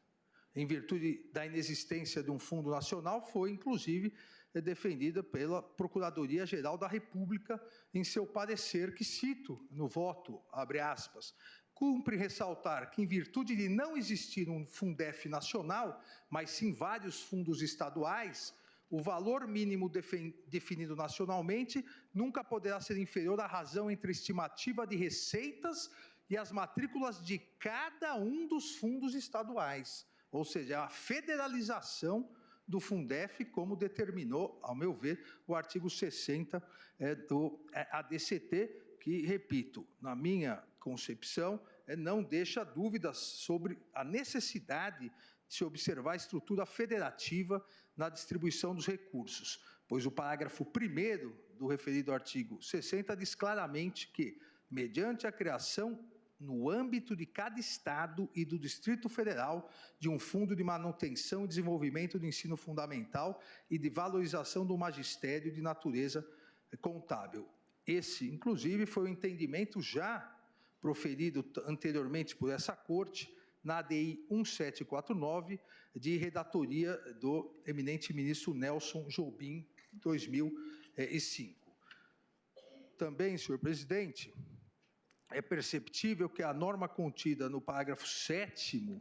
em virtude da inexistência de um fundo nacional, foi, inclusive, defendida pela Procuradoria-Geral da República em seu parecer, que cito no voto, abre aspas, cumpre ressaltar que, em virtude de não existir um Fundef nacional, mas sim vários fundos estaduais, o valor mínimo definido nacionalmente nunca poderá ser inferior à razão entre a estimativa de receitas e as matrículas de cada um dos fundos estaduais. Ou seja, a federalização do Fundef, como determinou, ao meu ver, o artigo 60 do ADCT, que, repito, na minha concepção, não deixa dúvidas sobre a necessidade de se observar a estrutura federativa na distribuição dos recursos, pois o parágrafo 1º do referido artigo 60 diz claramente que, mediante a criação no âmbito de cada Estado e do Distrito Federal, de um Fundo de Manutenção e Desenvolvimento do Ensino Fundamental e de Valorização do Magistério de Natureza Contábil. Esse, inclusive, foi o entendimento já proferido anteriormente por essa Corte, na ADI 1749, de redatoria do eminente ministro Nelson Jobim, 2005. Também, senhor presidente, é perceptível que a norma contida no parágrafo 7º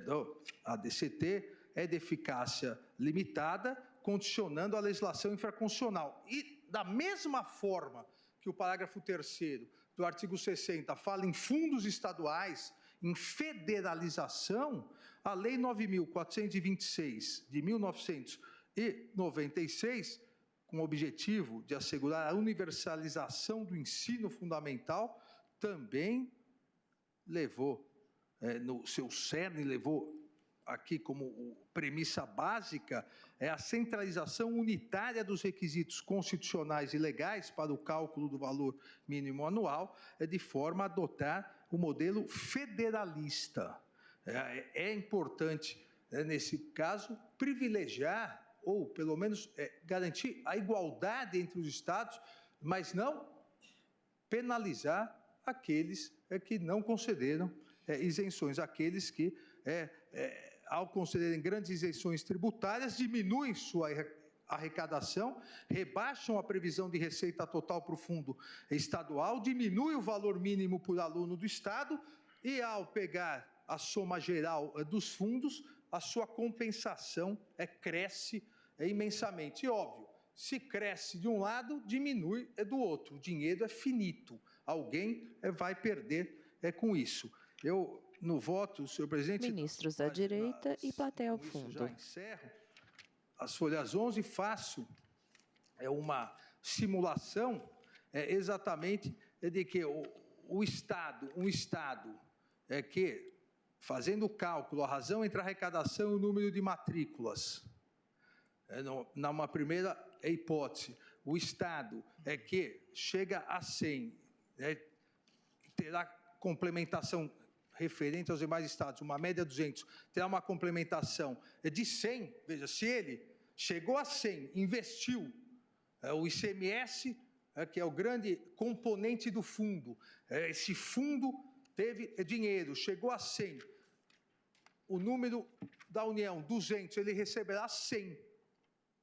do ADCT é de eficácia limitada, condicionando a legislação infraconstitucional. E, da mesma forma que o parágrafo 3º do artigo 60 fala em fundos estaduais, em federalização, a Lei 9.426, de 1996, com o objetivo de assegurar a universalização do ensino fundamental, também levou, no seu cerne, levou aqui como premissa básica é a centralização unitária dos requisitos constitucionais e legais para o cálculo do valor mínimo anual, de forma a adotar o modelo federalista. É importante, nesse caso, privilegiar, ou pelo menos garantir a igualdade entre os estados, mas não penalizar aqueles que não concederam isenções, aqueles que, ao concederem grandes isenções tributárias, diminuem sua arrecadação, rebaixam a previsão de receita total para o fundo estadual, diminui o valor mínimo por aluno do Estado e, ao pegar a soma geral dos fundos, a sua compensação cresce imensamente. E, óbvio, se cresce de um lado, diminui do outro. O dinheiro é finito. Alguém vai perder com isso. Eu, no voto, senhor presidente...
Ministros da direita e plateia ao fundo.
Já encerro. As folhas 11, faço uma simulação exatamente de que um Estado que, fazendo o cálculo, a razão entre a arrecadação e o número de matrículas, numa primeira hipótese, o Estado que chega a 100, terá complementação referente aos demais estados, uma média de 200, terá uma complementação de 100, veja, se ele chegou a 100, investiu, o ICMS, que é o grande componente do fundo, esse fundo teve dinheiro, chegou a 100, o número da União, 200, ele receberá 100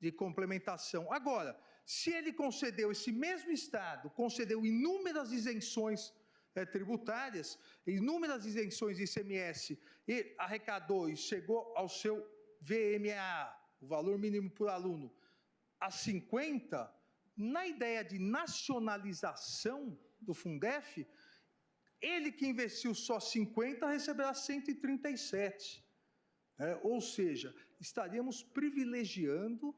de complementação. Agora, se ele concedeu, esse mesmo Estado concedeu inúmeras isenções tributárias, inúmeras isenções de ICMS e arrecadou e chegou ao seu VMA, o valor mínimo por aluno, a 50, na ideia de nacionalização do Fundef, ele que investiu só 50 receberá 137. Ou seja, estaríamos privilegiando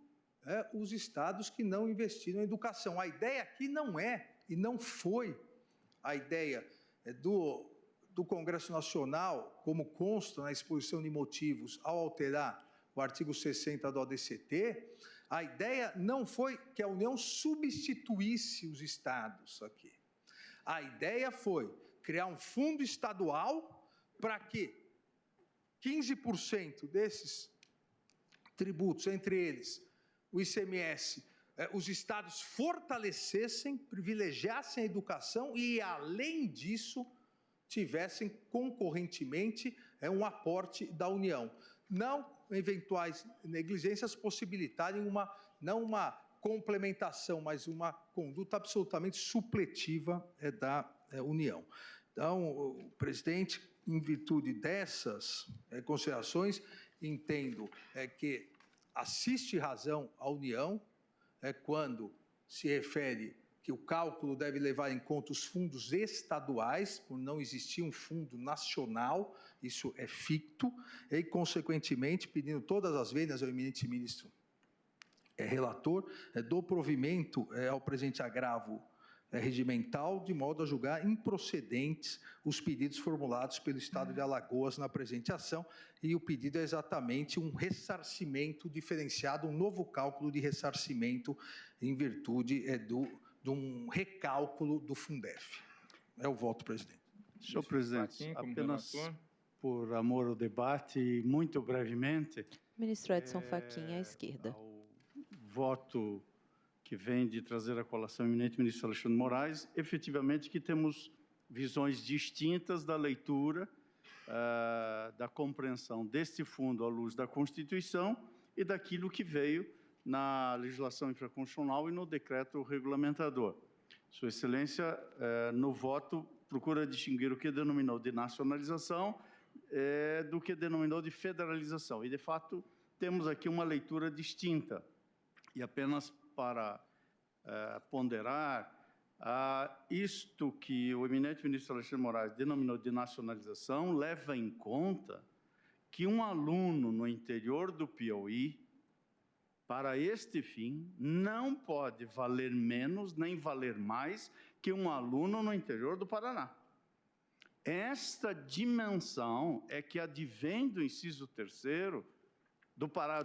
os estados que não investiram em educação. A ideia aqui não é e não foi a ideia do Congresso Nacional, como consta na exposição de motivos, ao alterar o artigo 60 do ODCT, a ideia não foi que a União substituísse os estados aqui. A ideia foi criar um fundo estadual para que 15% desses tributos, entre eles o ICMS, os estados fortalecessem, privilegiassem a educação e, além disso, tivessem concorrentemente um aporte da União. Não eventuais negligências possibilitarem não uma complementação, mas uma conduta absolutamente supletiva da União. Então, o presidente, em virtude dessas considerações, entendo que assiste razão à União quando se refere que o cálculo deve levar em conta os fundos estaduais, por não existir um fundo nacional, isso é ficto, e, consequentemente, pedindo todas as vezes ao eminente ministro relator, do provimento ao presente agravo regimental, de modo a julgar improcedentes os pedidos formulados pelo Estado de Alagoas na presente ação, e o pedido é exatamente um ressarcimento diferenciado, um novo cálculo de ressarcimento em virtude de um recálculo do Fundef. É o voto, presidente.
Senhor presidente, apenas por amor ao debate e muito brevemente...
Ministro Edson Fachin, à esquerda.
Voto que vem de trazer à colação o eminente ministro Alexandre de Moraes, efetivamente que temos visões distintas da leitura, da compreensão deste fundo à luz da Constituição e daquilo que veio na legislação infraconstitucional e no decreto regulamentador. Sua Excelência, no voto, procura distinguir o que denominou de nacionalização do que denominou de federalização. E, de fato, temos aqui uma leitura distinta. E apenas para ponderar, isto que o eminente ministro Alexandre de Moraes denominou de nacionalização leva em conta que um aluno no interior do Piauí, para este fim, não pode valer menos nem valer mais que um aluno no interior do Paraná. Esta dimensão é que advém do inciso 3º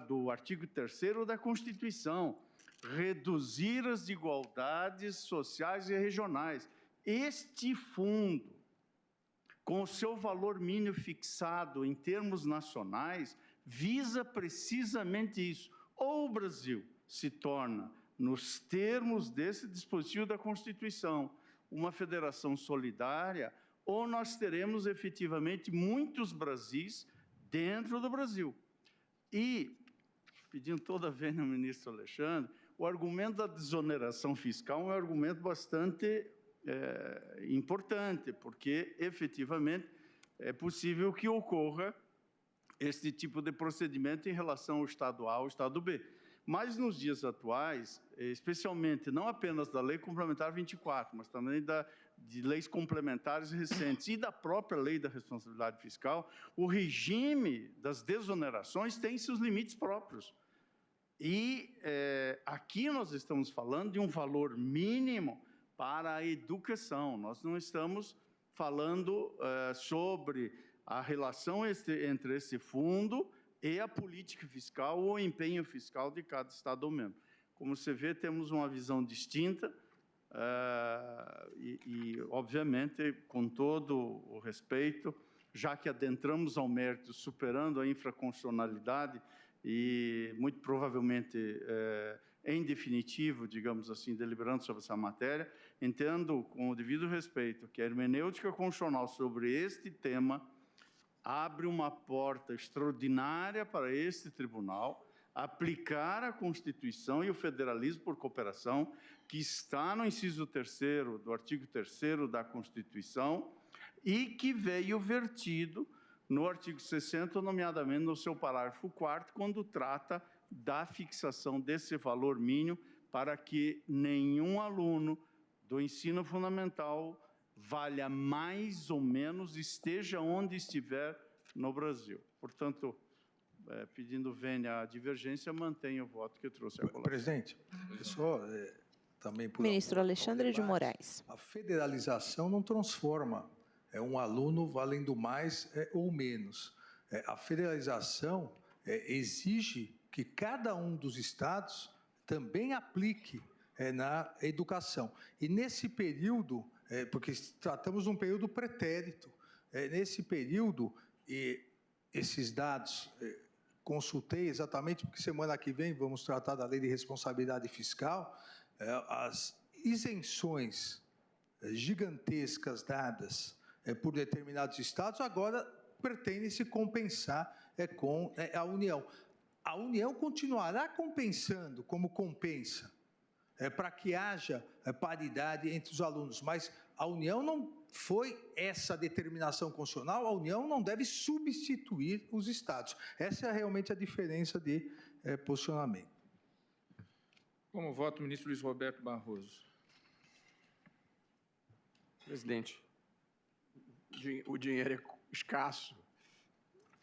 do artigo 3º da Constituição, reduzir as desigualdades sociais e regionais. Este fundo, com o seu valor mínimo fixado em termos nacionais, visa precisamente isso. Ou o Brasil se torna, nos termos desse dispositivo da Constituição, uma federação solidária, ou nós teremos efetivamente muitos Brasis dentro do Brasil. E, pedindo toda a vez ao ministro Alexandre, o argumento da desoneração fiscal é um argumento bastante importante, porque, efetivamente, é possível que ocorra este tipo de procedimento em relação ao Estado A ou ao Estado B. Mas, nos dias atuais, especialmente não apenas da Lei Complementar 24, mas também de leis complementares recentes e da própria Lei da Responsabilidade Fiscal, o regime das desonerações tem seus limites próprios. E aqui nós estamos falando de um valor mínimo para a educação. Nós não estamos falando sobre a relação entre esse fundo e a política fiscal ou o empenho fiscal de cada Estado membro. Como você vê, temos uma visão distinta obviamente, com todo o respeito, já que adentramos ao mérito, superando a infraconstitucionalidade e, muito provavelmente, em definitivo, digamos assim, deliberando sobre essa matéria, entendo, com o devido respeito, que a hermenêutica constitucional sobre este tema abre uma porta extraordinária para este tribunal aplicar a Constituição e o federalismo por cooperação, que está no inciso 3º do artigo 3º da Constituição e que veio vertido no artigo 60, nomeadamente no seu parágrafo 4º, quando trata da fixação desse valor mínimo para que nenhum aluno do ensino fundamental valha mais ou menos, esteja onde estiver no Brasil. Portanto, pedindo vênia à divergência, mantenho o voto que eu trouxe à colação.
Presidente, só também por
Ministro Alexandre de Moraes.
A federalização não transforma um aluno valendo mais ou menos. A federalização exige que cada um dos estados também aplique na educação. E nesse período, porque tratamos de um período pretérito, nesse período, esses dados consultei exatamente porque semana que vem vamos tratar da Lei de Responsabilidade Fiscal, as isenções gigantescas dadas por determinados estados agora pretendem se compensar com a União. A União continuará compensando como compensa, para que haja paridade entre os alunos, mas a União não foi essa determinação constitucional, a União não deve substituir os estados. Essa é realmente a diferença de posicionamento.
Como voto, o ministro Luiz Roberto Barroso.
Presidente, o dinheiro é escasso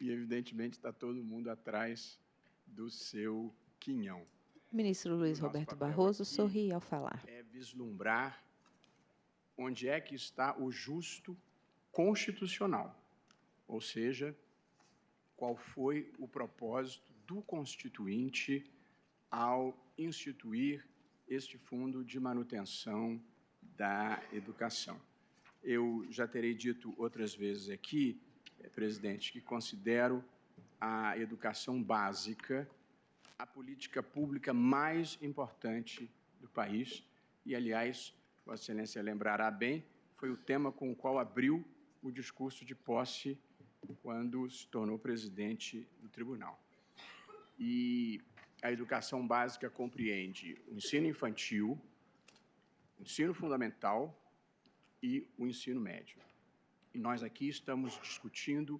e, evidentemente, está todo mundo atrás do seu quinhão.
Ministro Luiz Roberto Barroso sorri ao falar.
É vislumbrar onde é que está o justo constitucional, ou seja, qual foi o propósito do Constituinte ao instituir este Fundo de Manutenção da Educação. Eu já terei dito outras vezes aqui, presidente, que considero a educação básica a política pública mais importante do país e, aliás, Vossa Excelência lembrará bem, foi o tema com o qual abriu o discurso de posse quando se tornou presidente do tribunal. E a educação básica compreende o ensino infantil, o ensino fundamental e o ensino médio. E nós aqui estamos discutindo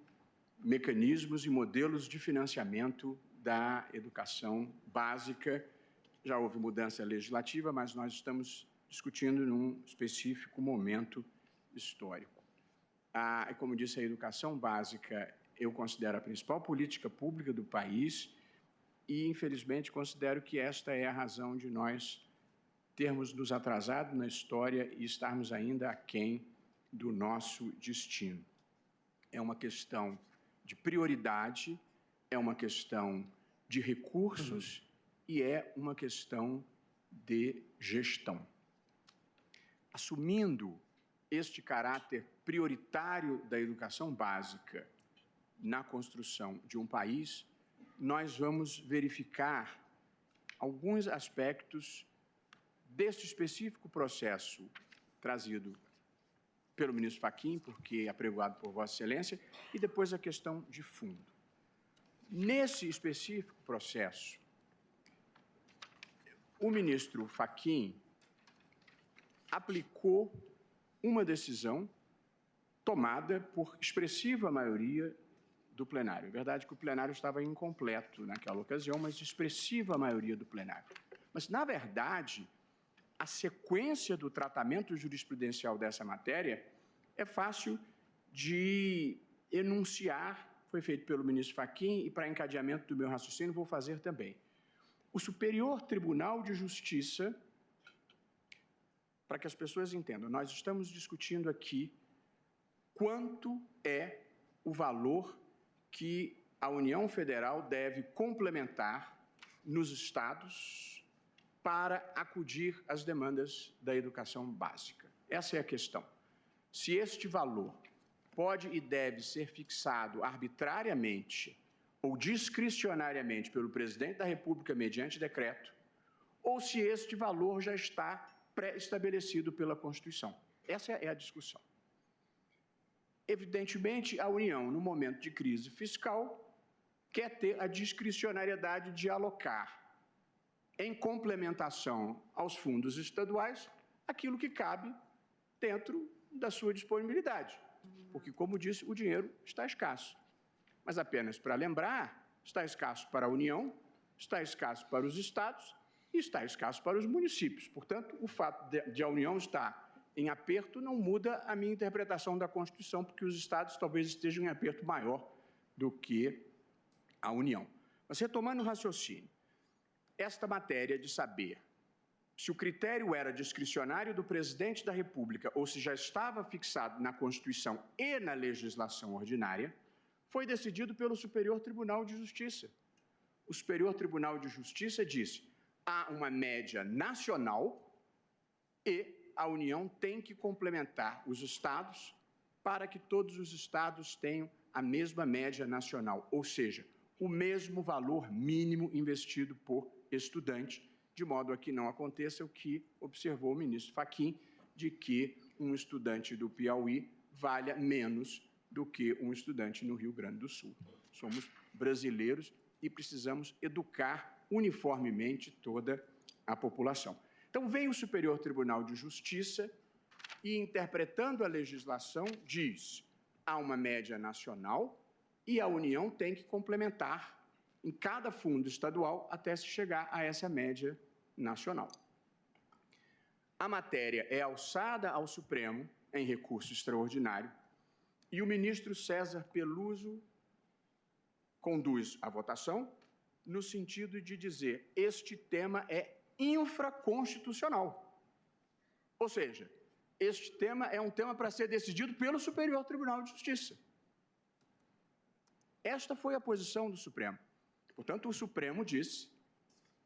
mecanismos e modelos de financiamento da educação básica. Já houve mudança legislativa, mas nós estamos discutindo num específico momento histórico. Como disse, a educação básica eu considero a principal política pública do país e, infelizmente, considero que esta é a razão de nós termos nos atrasado na história e estarmos ainda aquém do nosso destino. é uma questão de prioridade, é uma questão de recursos e é uma questão de gestão. Assumindo este caráter prioritário da educação básica na construção de um país, nós vamos verificar alguns aspectos deste específico processo trazido pelo ministro Fachin, porque é apregoado por Vossa Excelência, e depois a questão de fundo. Nesse específico processo, o ministro Fachin aplicou uma decisão tomada por expressiva maioria do plenário. É verdade que o plenário estava incompleto naquela ocasião, mas de expressiva maioria do plenário. Mas, na verdade, a sequência do tratamento jurisprudencial dessa matéria é fácil de enunciar, foi feito pelo ministro Fachin, e para encadeamento do meu raciocínio vou fazer também. O Superior Tribunal de Justiça, para que as pessoas entendam, nós estamos discutindo aqui quanto é o valor que a União Federal deve complementar nos estados para acudir às demandas da educação básica. Essa é a questão. Se este valor pode e deve ser fixado arbitrariamente ou discricionariamente pelo presidente da República mediante decreto, ou se este valor já está pré-estabelecido pela Constituição. Essa é a discussão. Evidentemente, a União, no momento de crise fiscal, quer ter a discricionariedade de alocar, em complementação aos fundos estaduais, aquilo que cabe dentro da sua disponibilidade. Porque, como disse, o dinheiro está escasso. Mas apenas para lembrar, está escasso para a União, está escasso para os estados e está escasso para os municípios. Portanto, o fato de a União estar em aperto não muda a minha interpretação da Constituição, porque os estados talvez estejam em aperto maior do que a União. Mas, retomando o raciocínio, esta matéria de saber se o critério era discricionário do presidente da República ou se já estava fixado na Constituição e na legislação ordinária, foi decidido pelo Superior Tribunal de Justiça. O Superior Tribunal de Justiça disse: há uma média nacional e a União tem que complementar os estados para que todos os estados tenham a mesma média nacional, ou seja, o mesmo valor mínimo investido por estudante, de modo a que não aconteça o que observou o ministro Fachin, de que um estudante do Piauí valha menos do que um estudante no Rio Grande do Sul. Somos brasileiros e precisamos educar uniformemente toda a população. Então, vem o Superior Tribunal de Justiça e, interpretando a legislação, diz: há uma média nacional e a União tem que complementar em cada fundo estadual até se chegar a essa média nacional. A matéria é alçada ao Supremo em recurso extraordinário e o ministro César Peluso conduz a votação no sentido de dizer: este tema é infraconstitucional. Ou seja, este tema é um tema para ser decidido pelo Superior Tribunal de Justiça. Esta foi a posição do Supremo. Portanto, o Supremo disse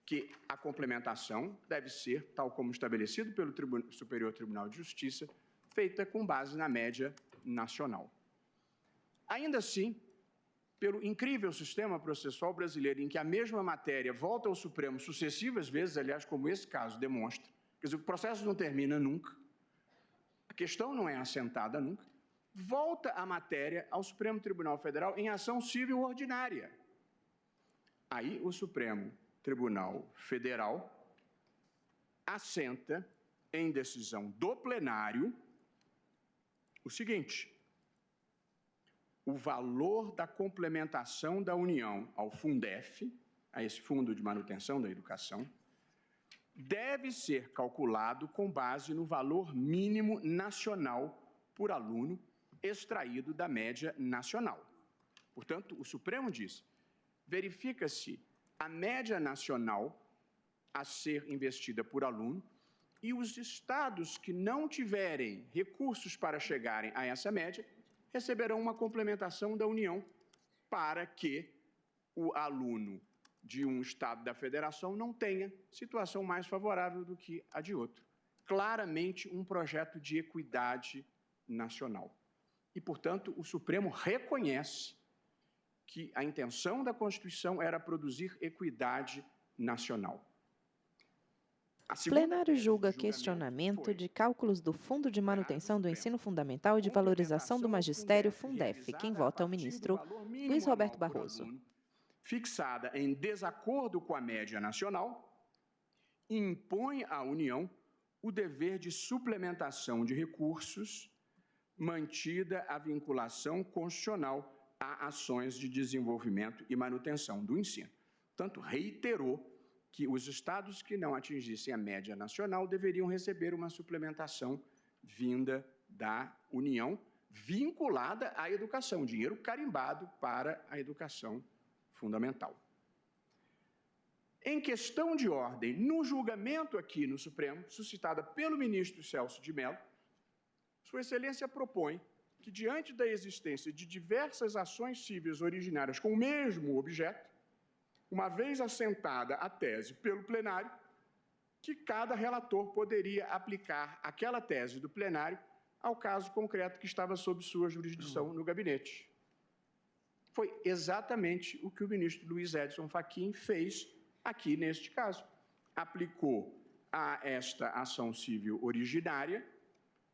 que a complementação deve ser, tal como estabelecido pelo Superior Tribunal de Justiça, feita com base na média nacional. Ainda assim, pelo incrível sistema processual brasileiro, em que a mesma matéria volta ao Supremo sucessivas vezes, aliás, como esse caso demonstra, quer dizer, o processo não termina nunca, a questão não é assentada nunca, volta a matéria ao Supremo Tribunal Federal em ação civil ordinária. Aí o Supremo Tribunal Federal assenta, em decisão do plenário, o seguinte: o valor da complementação da União ao Fundef, a esse Fundo de Manutenção da Educação, deve ser calculado com base no valor mínimo nacional por aluno extraído da média nacional. Portanto, o Supremo diz: verifica-se a média nacional a ser investida por aluno e os estados que não tiverem recursos para chegarem a essa média receberão uma complementação da União para que o aluno de um Estado da Federação não tenha situação mais favorável do que a de outro. Claramente um projeto de equidade nacional. E, portanto, o Supremo reconhece que a intenção da Constituição era produzir equidade nacional.
Plenário julga questionamento de cálculos do Fundo de Manutenção do Ensino Fundamental e de Valorização do Magistério, Fundef. Quem vota é o ministro Luiz Roberto Barroso.
Fixada em desacordo com a média nacional, impõe à União o dever de suplementação de recursos, mantida a vinculação constitucional a ações de desenvolvimento e manutenção do ensino. Portanto, reiterou que os estados que não atingissem a média nacional deveriam receber uma suplementação vinda da União, vinculada à educação, dinheiro carimbado para a educação fundamental. Em questão de ordem, no julgamento aqui no Supremo, suscitada pelo ministro Celso de Mello, Sua Excelência propõe que, diante da existência de diversas ações cíveis originárias com o mesmo objeto, uma vez assentada a tese pelo plenário, que cada relator poderia aplicar aquela tese do plenário ao caso concreto que estava sob sua jurisdição no gabinete. Foi exatamente o que o ministro Luiz Edson Fachin fez aqui neste caso. Aplicou a esta ação civil originária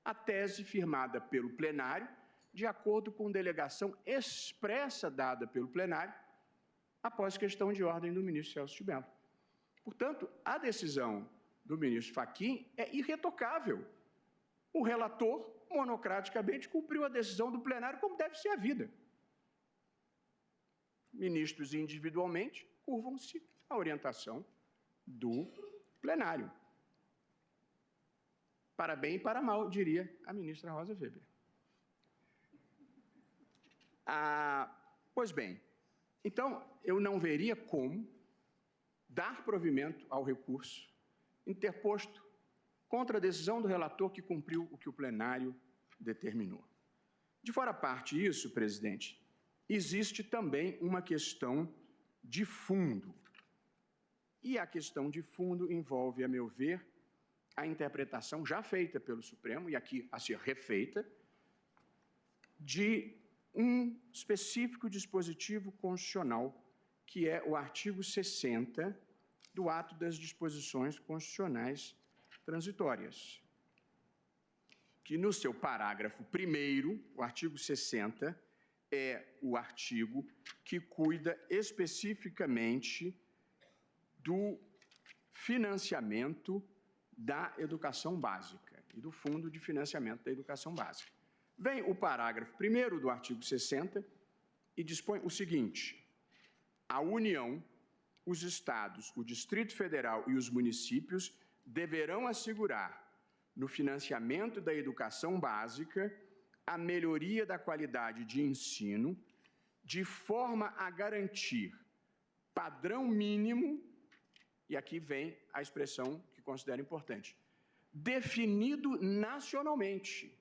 a tese firmada pelo plenário, de acordo com delegação expressa dada pelo plenário, após questão de ordem do ministro Celso de Mello. Portanto, a decisão do ministro Fachin é irretocável. O relator, monocraticamente, cumpriu a decisão do plenário como deve ser a vida. Ministros individualmente curvam-se à orientação do plenário. Para bem e para mal, diria a ministra Rosa Weber. Pois bem, então, eu não veria como dar provimento ao recurso interposto contra a decisão do relator que cumpriu o que o plenário determinou. De fora parte isso, presidente, existe também uma questão de fundo. E a questão de fundo envolve, a meu ver, a interpretação já feita pelo Supremo, e aqui a ser refeita, de um específico dispositivo constitucional, que é o artigo 60 do ato das disposições constitucionais transitórias, que no seu parágrafo 1º, o artigo 60, é o artigo que cuida especificamente do financiamento da educação básica e do Fundo de Financiamento da Educação Básica. Vem o parágrafo 1º do artigo 60 e dispõe o seguinte: a União, os estados, o Distrito Federal e os municípios deverão assegurar, no financiamento da educação básica, a melhoria da qualidade de ensino, de forma a garantir padrão mínimo, e aqui vem a expressão que considero importante, definido nacionalmente.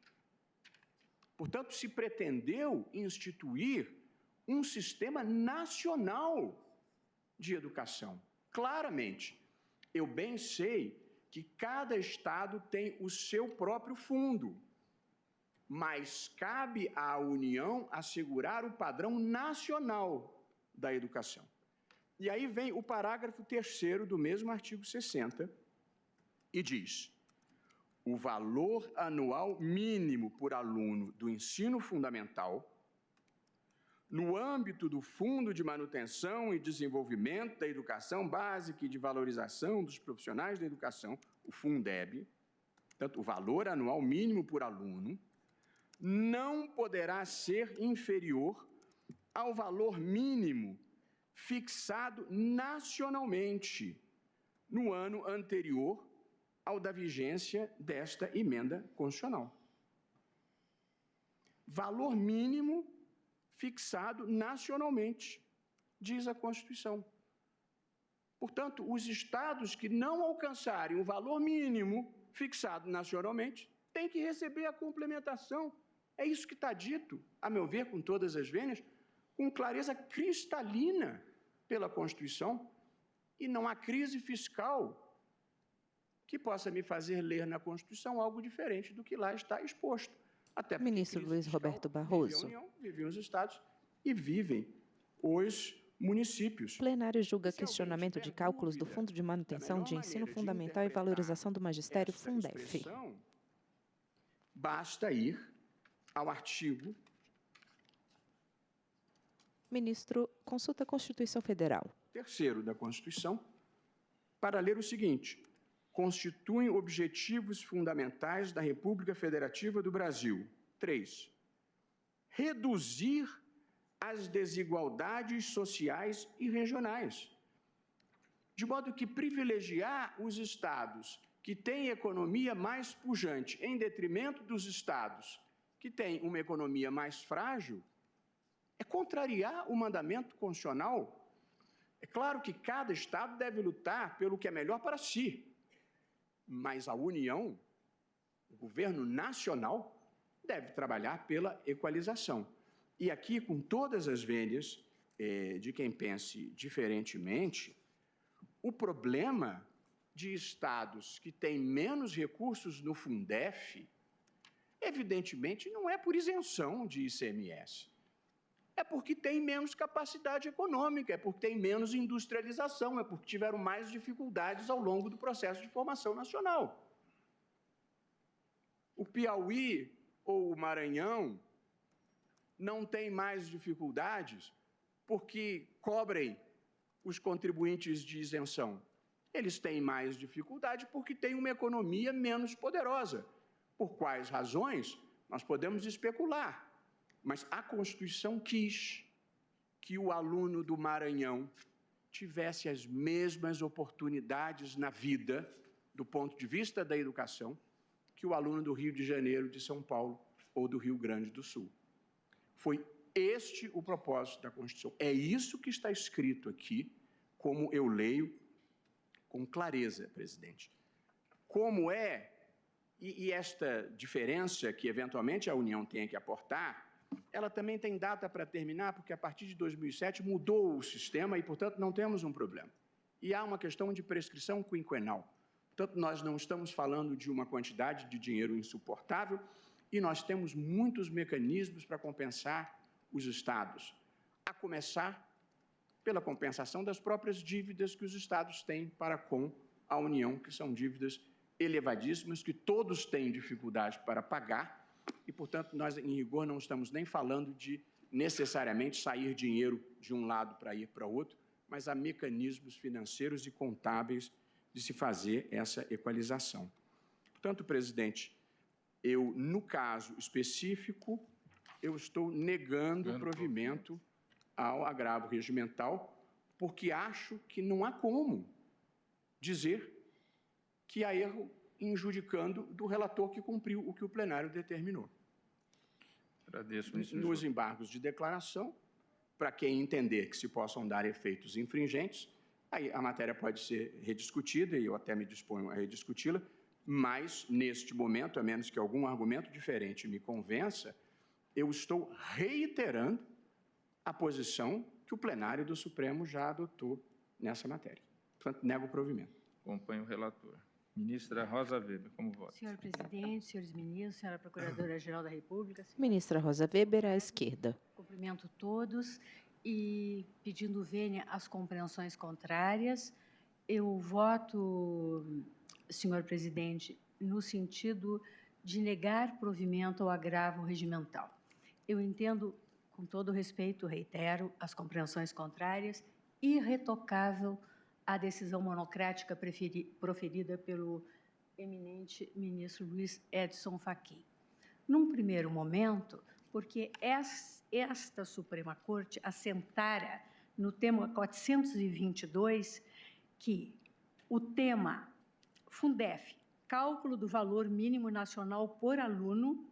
Portanto, se pretendeu instituir um sistema nacional de educação. Claramente, eu bem sei que cada estado tem o seu próprio fundo, mas cabe à União assegurar o padrão nacional da educação. E aí vem o parágrafo 3º do mesmo artigo 60 e diz: o valor anual mínimo por aluno do ensino fundamental, no âmbito do Fundo de Manutenção e Desenvolvimento da Educação Básica e de Valorização dos Profissionais da Educação, o Fundeb, portanto, o valor anual mínimo por aluno, não poderá ser inferior ao valor mínimo fixado nacionalmente no ano anterior ao da vigência desta emenda constitucional. Valor mínimo fixado nacionalmente, diz a Constituição. Portanto, os estados que não alcançarem o valor mínimo fixado nacionalmente têm que receber a complementação. É isso que está dito, a meu ver, com todas as vênias, com clareza cristalina pela Constituição, e não há crise fiscal que possa me fazer ler na Constituição algo diferente do que lá está exposto. Até porque
Ministro Luiz Roberto Barroso.
Vive a União, vivem os estados e vivem os municípios.
O plenário julga questionamento de cálculos do Fundo de Manutenção de Ensino Fundamental e Valorização do Magistério, Fundef.
Basta ir ao artigo.
Ministro, consulta a Constituição Federal.
Terceiro da Constituição, para ler o seguinte: constituem objetivos fundamentais da República Federativa do Brasil. 3. Reduzir as desigualdades sociais e regionais, de modo que privilegiar os estados que têm economia mais pujante em detrimento dos estados que têm uma economia mais frágil é contrariar o mandamento constitucional. É claro que cada estado deve lutar pelo que é melhor para si, mas a União, o governo nacional, deve trabalhar pela equalização. E aqui, com todas as vênias de quem pense diferentemente, o problema de estados que têm menos recursos no Fundef, evidentemente, não é por isenção de ICMS. É porque tem menos capacidade econômica, é porque tem menos industrialização, é porque tiveram mais dificuldades ao longo do processo de formação nacional. O Piauí ou o Maranhão não têm mais dificuldades porque cobrem os contribuintes de isenção. Eles têm mais dificuldade porque têm uma economia menos poderosa. Por quais razões? Nós podemos especular. Mas a Constituição quis que o aluno do Maranhão tivesse as mesmas oportunidades na vida, do ponto de vista da educação, que o aluno do Rio de Janeiro, de São Paulo ou do Rio Grande do Sul. Foi este o propósito da Constituição. É isso que está escrito aqui, como eu leio com clareza, presidente. Como é, e esta diferença que eventualmente a União tenha que aportar, ela também tem data para terminar, porque a partir de 2007 mudou o sistema e, portanto, não temos um problema. E há uma questão de prescrição quinquenal. Portanto, nós não estamos falando de uma quantidade de dinheiro insuportável e nós temos muitos mecanismos para compensar os estados, a começar pela compensação das próprias dívidas que os estados têm para com a União, que são dívidas elevadíssimas, que todos têm dificuldade para pagar, e, portanto, nós, em rigor, não estamos nem falando de necessariamente sair dinheiro de um lado para ir para outro, mas há mecanismos financeiros e contábeis de se fazer essa equalização. Portanto, presidente, eu, no caso específico, eu estou negando o provimento ao agravo regimental, porque acho que não há como dizer que há erro injudicando do relator que cumpriu o que o plenário determinou.
Agradeço, ministro.
Nos embargos de declaração, para quem entender que se possam dar efeitos infringentes, aí a matéria pode ser rediscutida, e eu até me disponho a rediscuti-la, mas, neste momento, a menos que algum argumento diferente me convença, eu estou reiterando a posição que o plenário do Supremo já adotou nessa matéria. Portanto, nego o provimento.
Acompanho o relator. Ministra Rosa Weber, como vota?
Senhor presidente, senhores ministros, senhora Procuradora-Geral da República.
Ministra Rosa Weber, à esquerda.
Cumprimento todos e, pedindo vênia às compreensões contrárias, eu voto, senhor presidente, no sentido de negar provimento ao agravo regimental. Eu entendo, com todo respeito, reitero, as compreensões contrárias, irretocável a decisão monocrática proferida pelo eminente ministro Luiz Edson Fachin. Num primeiro momento, porque esta Suprema Corte assentara no tema 422 que o tema Fundef, cálculo do valor mínimo nacional por aluno,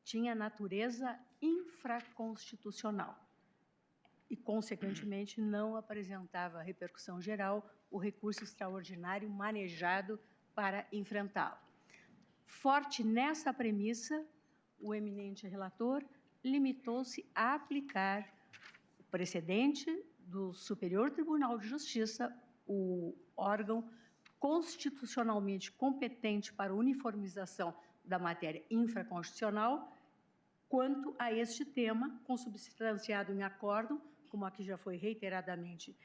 tinha natureza infraconstitucional e, consequentemente, não apresentava repercussão geral o recurso extraordinário manejado para enfrentá-lo. Forte nessa premissa, o eminente relator limitou-se a aplicar o precedente do Superior Tribunal de Justiça, o órgão constitucionalmente competente para uniformização da matéria infraconstitucional, quanto a este tema, consubstanciado em acórdão, como aqui já foi reiteradamente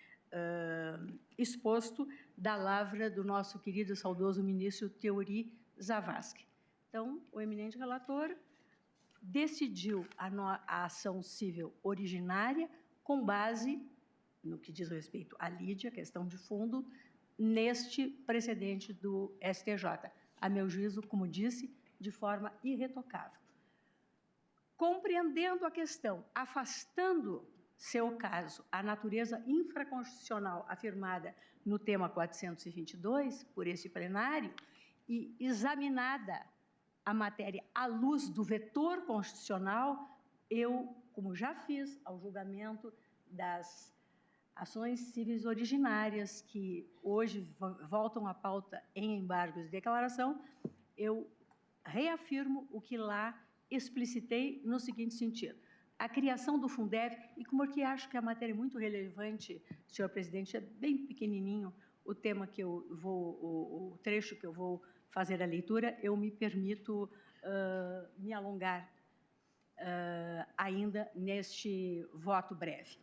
exposto, da lavra do nosso querido e saudoso ministro Teori Zavascki. Então, o eminente relator decidiu a ação civil originária com base, no que diz respeito à lide, a questão de fundo, neste precedente do STJ. A meu juízo, como disse, de forma irretocável. Compreendendo a questão, afastando seu caso a natureza infraconstitucional afirmada no tema 422 por este plenário e examinada a matéria à luz do vetor constitucional, eu, como já fiz ao julgamento das ações civis originárias que hoje voltam à pauta em embargos de declaração, eu reafirmo o que lá explicitei no seguinte sentido. A criação do Fundeb, e como que acho que a matéria é muito relevante, senhor presidente, é bem pequenininho o tema que eu vou, o trecho que eu vou fazer a leitura, eu me permito me alongar ainda neste voto breve.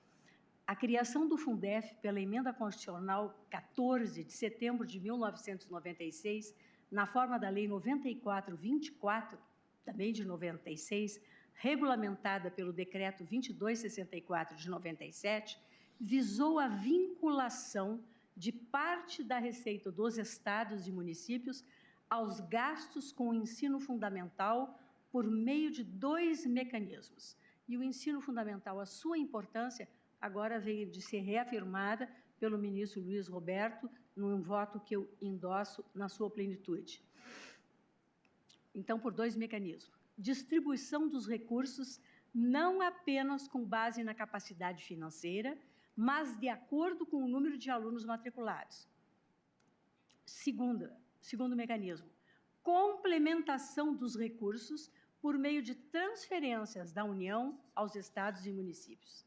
A criação do Fundef pela Emenda Constitucional 14 de setembro de 1996, na forma da Lei 94/24, também de 96, regulamentada pelo Decreto 2264 de 97, visou a vinculação de parte da receita dos estados e municípios aos gastos com o ensino fundamental por meio de 2 mecanismos. E o ensino fundamental, a sua importância, agora veio de ser reafirmada pelo ministro Luiz Roberto, num voto que eu endosso na sua plenitude. Então, por 2 mecanismos. Distribuição dos recursos não apenas com base na capacidade financeira, mas de acordo com o número de alunos matriculados. Segundo mecanismo, complementação dos recursos por meio de transferências da União aos estados e municípios.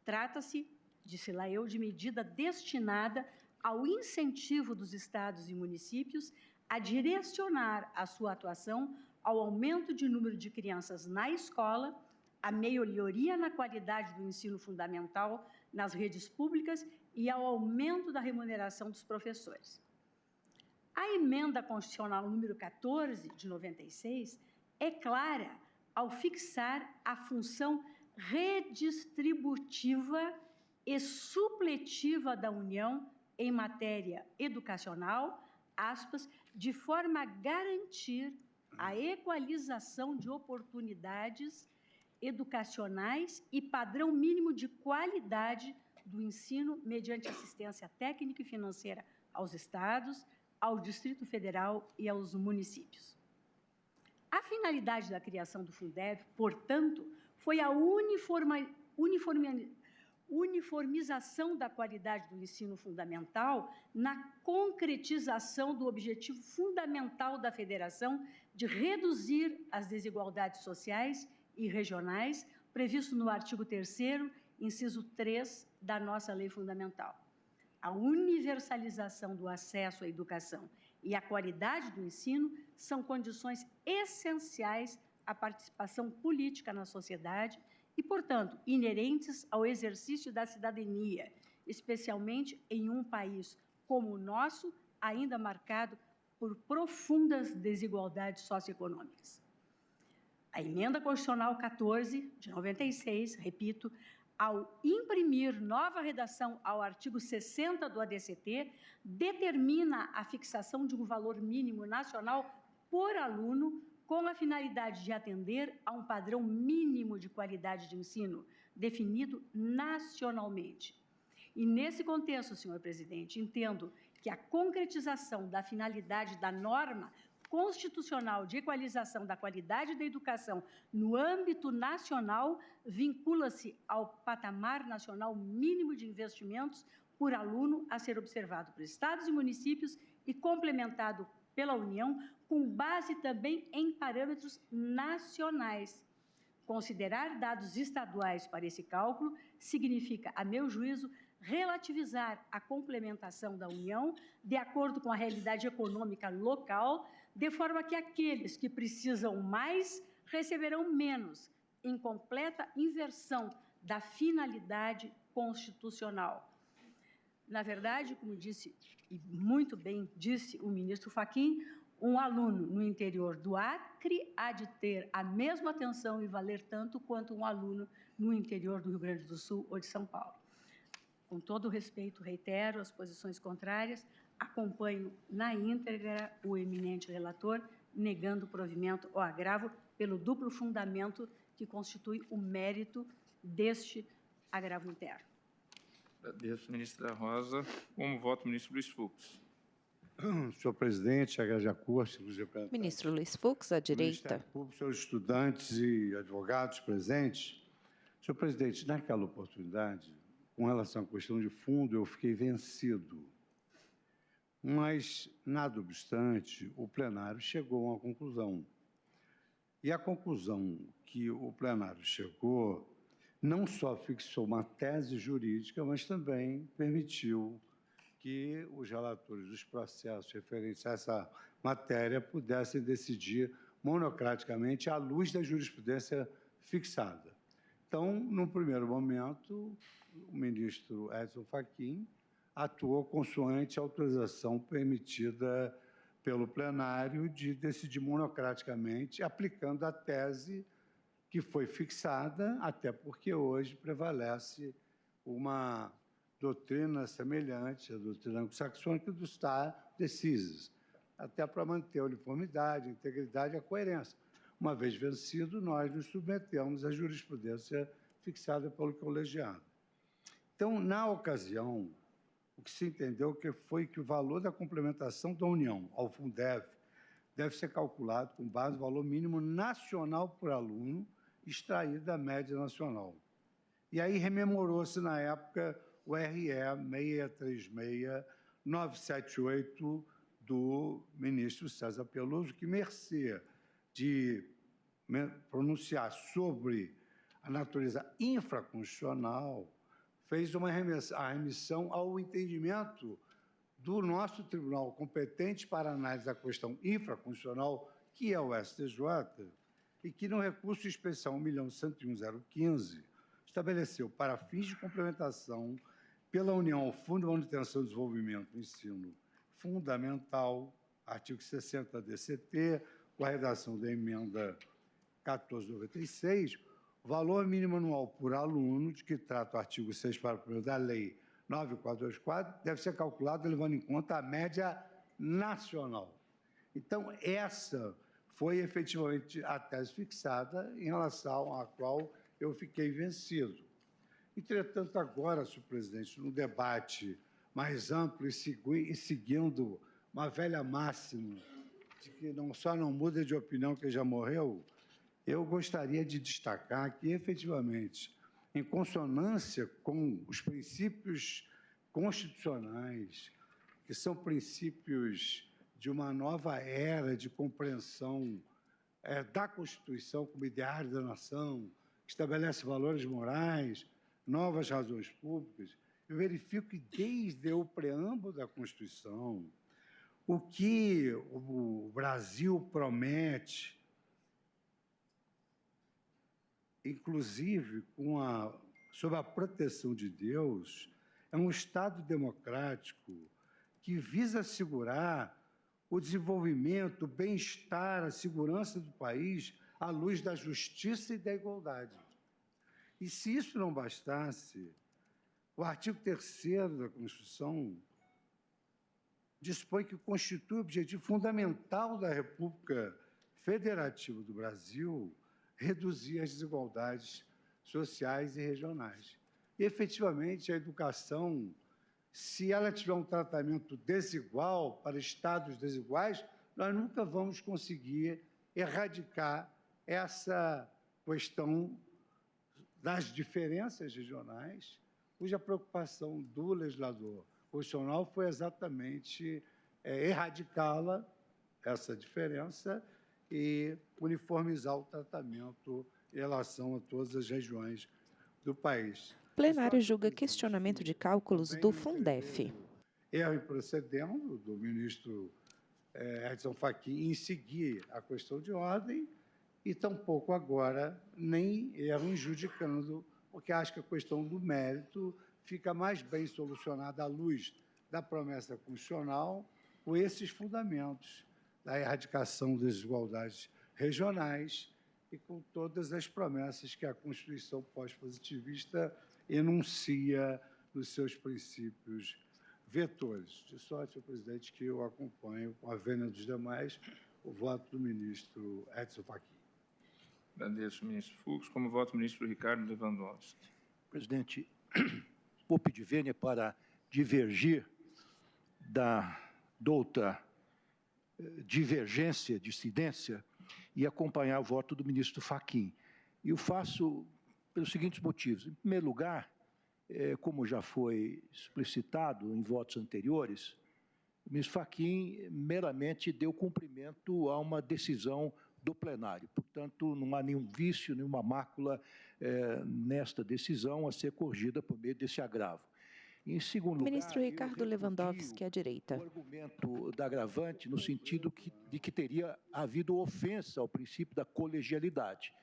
Trata-se, disse lá eu, de medida destinada ao incentivo dos estados e municípios a direcionar a sua atuação ao aumento de número de crianças na escola, a melhoria na qualidade do ensino fundamental nas redes públicas e ao aumento da remuneração dos professores. A Emenda Constitucional número 14, de 96, é clara ao fixar a função redistributiva e supletiva da União em matéria educacional, aspas, de forma a garantir a equalização de oportunidades educacionais e padrão mínimo de qualidade do ensino mediante assistência técnica e financeira aos estados, ao Distrito Federal e aos municípios. A finalidade da criação do Fundeb, portanto, foi a uniformização da qualidade do ensino fundamental na concretização do objetivo fundamental da Federação de reduzir as desigualdades sociais e regionais, previsto no artigo 3º, inciso 3 da nossa Lei Fundamental. A universalização do acesso à educação e a qualidade do ensino são condições essenciais à participação política na sociedade e, portanto, inerentes ao exercício da cidadania, especialmente em um país como o nosso, ainda marcado por profundas desigualdades socioeconômicas. A Emenda Constitucional 14, de 96, repito, ao imprimir nova redação ao artigo 60 do ADCT, determina a fixação de um valor mínimo nacional por aluno com a finalidade de atender a um padrão mínimo de qualidade de ensino definido nacionalmente. E, nesse contexto, senhor presidente, entendo que a concretização da finalidade da norma constitucional de equalização da qualidade da educação no âmbito nacional vincula-se ao patamar nacional mínimo de investimentos por aluno a ser observado por estados e municípios e complementado pela União, com base também em parâmetros nacionais. Considerar dados estaduais para esse cálculo significa, a meu juízo, relativizar a complementação da União de acordo com a realidade econômica local, de forma que aqueles que precisam mais receberão menos, em completa inversão da finalidade constitucional. Na verdade, como disse, e muito bem disse o ministro Fachin, um aluno no interior do Acre há de ter a mesma atenção e valer tanto quanto um aluno no interior do Rio Grande do Sul ou de São Paulo. Com todo o respeito, reitero as posições contrárias, acompanho na íntegra o eminente relator, negando o provimento ou agravo pelo duplo fundamento que constitui o mérito deste agravo interno.
Agradeço, ministra Rosa. Como voto, ministro Luiz Fux.
Senhor presidente, agrade a corte,
Ministro Luiz Fux, à direita.
Público, senhores estudantes e advogados presentes. Senhor presidente, naquela oportunidade, com relação à questão de fundo, eu fiquei vencido. Mas, nada obstante, o plenário chegou a uma conclusão. E a conclusão que o plenário chegou não só fixou uma tese jurídica, mas também permitiu que os relatores dos processos referentes a essa matéria pudessem decidir monocraticamente à luz da jurisprudência fixada. Então, no primeiro momento, o ministro Edson Fachin atuou consoante a autorização permitida pelo plenário de decidir monocraticamente, aplicando a tese que foi fixada, até porque hoje prevalece uma doutrina semelhante à doutrina anglo-saxônica do stare decisis, até para manter a uniformidade, a integridade e a coerência. Uma vez vencido, nós nos submetemos à jurisprudência fixada pelo colegiado. Então, na ocasião, o que se entendeu foi que o valor da complementação da União ao Fundef deve ser calculado com base no valor mínimo nacional por aluno extraído da média nacional. E aí rememorou-se, na época, o RE 636-978 do ministro César Peluso, que, mercê de pronunciar sobre a natureza infraconstitucional, fez uma remissão ao entendimento do nosso tribunal competente para análise da questão infraconstitucional, que é o STJ, e que, no recurso especial 1.101.015, estabeleceu, para fins de complementação pela União ao Fundo de Manutenção e Desenvolvimento do Ensino Fundamental, artigo 60 da DCT, com a redação da emenda 1496, o valor mínimo anual por aluno, de que trata o artigo 6, parágrafo 1º da Lei 9424, deve ser calculado levando em conta a média nacional. Então, essa foi efetivamente a tese fixada em relação à qual eu fiquei vencido. Entretanto, agora, senhor presidente, no debate mais amplo e seguindo uma velha máxima de que não muda de opinião que já morreu, eu gostaria de destacar que, efetivamente, em consonância com os princípios constitucionais, que são princípios de uma nova era de compreensão da Constituição como ideário da nação, que estabelece valores morais, novas razões públicas, eu verifico que, desde o preâmbulo da Constituição, o que o Brasil promete, inclusive sob a proteção de Deus, é um Estado democrático que visa assegurar o desenvolvimento, o bem-estar, a segurança do país à luz da justiça e da igualdade. E se isso não bastasse, o artigo 3º da Constituição dispõe que constitui o objetivo fundamental da República Federativa do Brasil reduzir as desigualdades sociais e regionais. E, efetivamente, a educação, se ela tiver um tratamento desigual para estados desiguais, nós nunca vamos conseguir erradicar essa questão das diferenças regionais, cuja preocupação do legislador constitucional foi exatamente erradicá-la essa diferença e uniformizar o tratamento em relação a todas as regiões do país.
Plenário julga questionamento de cálculos do Fundef.
Erro improcedendo do ministro Edson Fachin em seguir a questão de ordem e tampouco agora nem erro injudicando, porque acho que a questão do mérito fica mais bem solucionada à luz da promessa constitucional com esses fundamentos da erradicação das desigualdades regionais e com todas as promessas que a Constituição pós-positivista enuncia nos seus princípios vetores. De sorte, senhor presidente, que eu acompanho, com a vênia dos demais, o voto do ministro Edson Fachin.
Agradeço, ministro Fux. Como voto, o ministro Ricardo Lewandowski.
Presidente, vou pedir vênia para divergir da outra divergência, dissidência, e acompanhar o voto do ministro Fachin. E o faço pelos seguintes motivos. Em primeiro lugar, como já foi explicitado em votos anteriores, o ministro Fachin meramente deu cumprimento a uma decisão do plenário. Portanto, não há nenhum vício, nenhuma mácula nesta decisão a ser corrigida por meio desse agravo. Em segundo lugar,
ministro Ricardo Lewandowski, à direita.
O argumento da agravante no sentido de que teria havido ofensa ao princípio da colegialidade.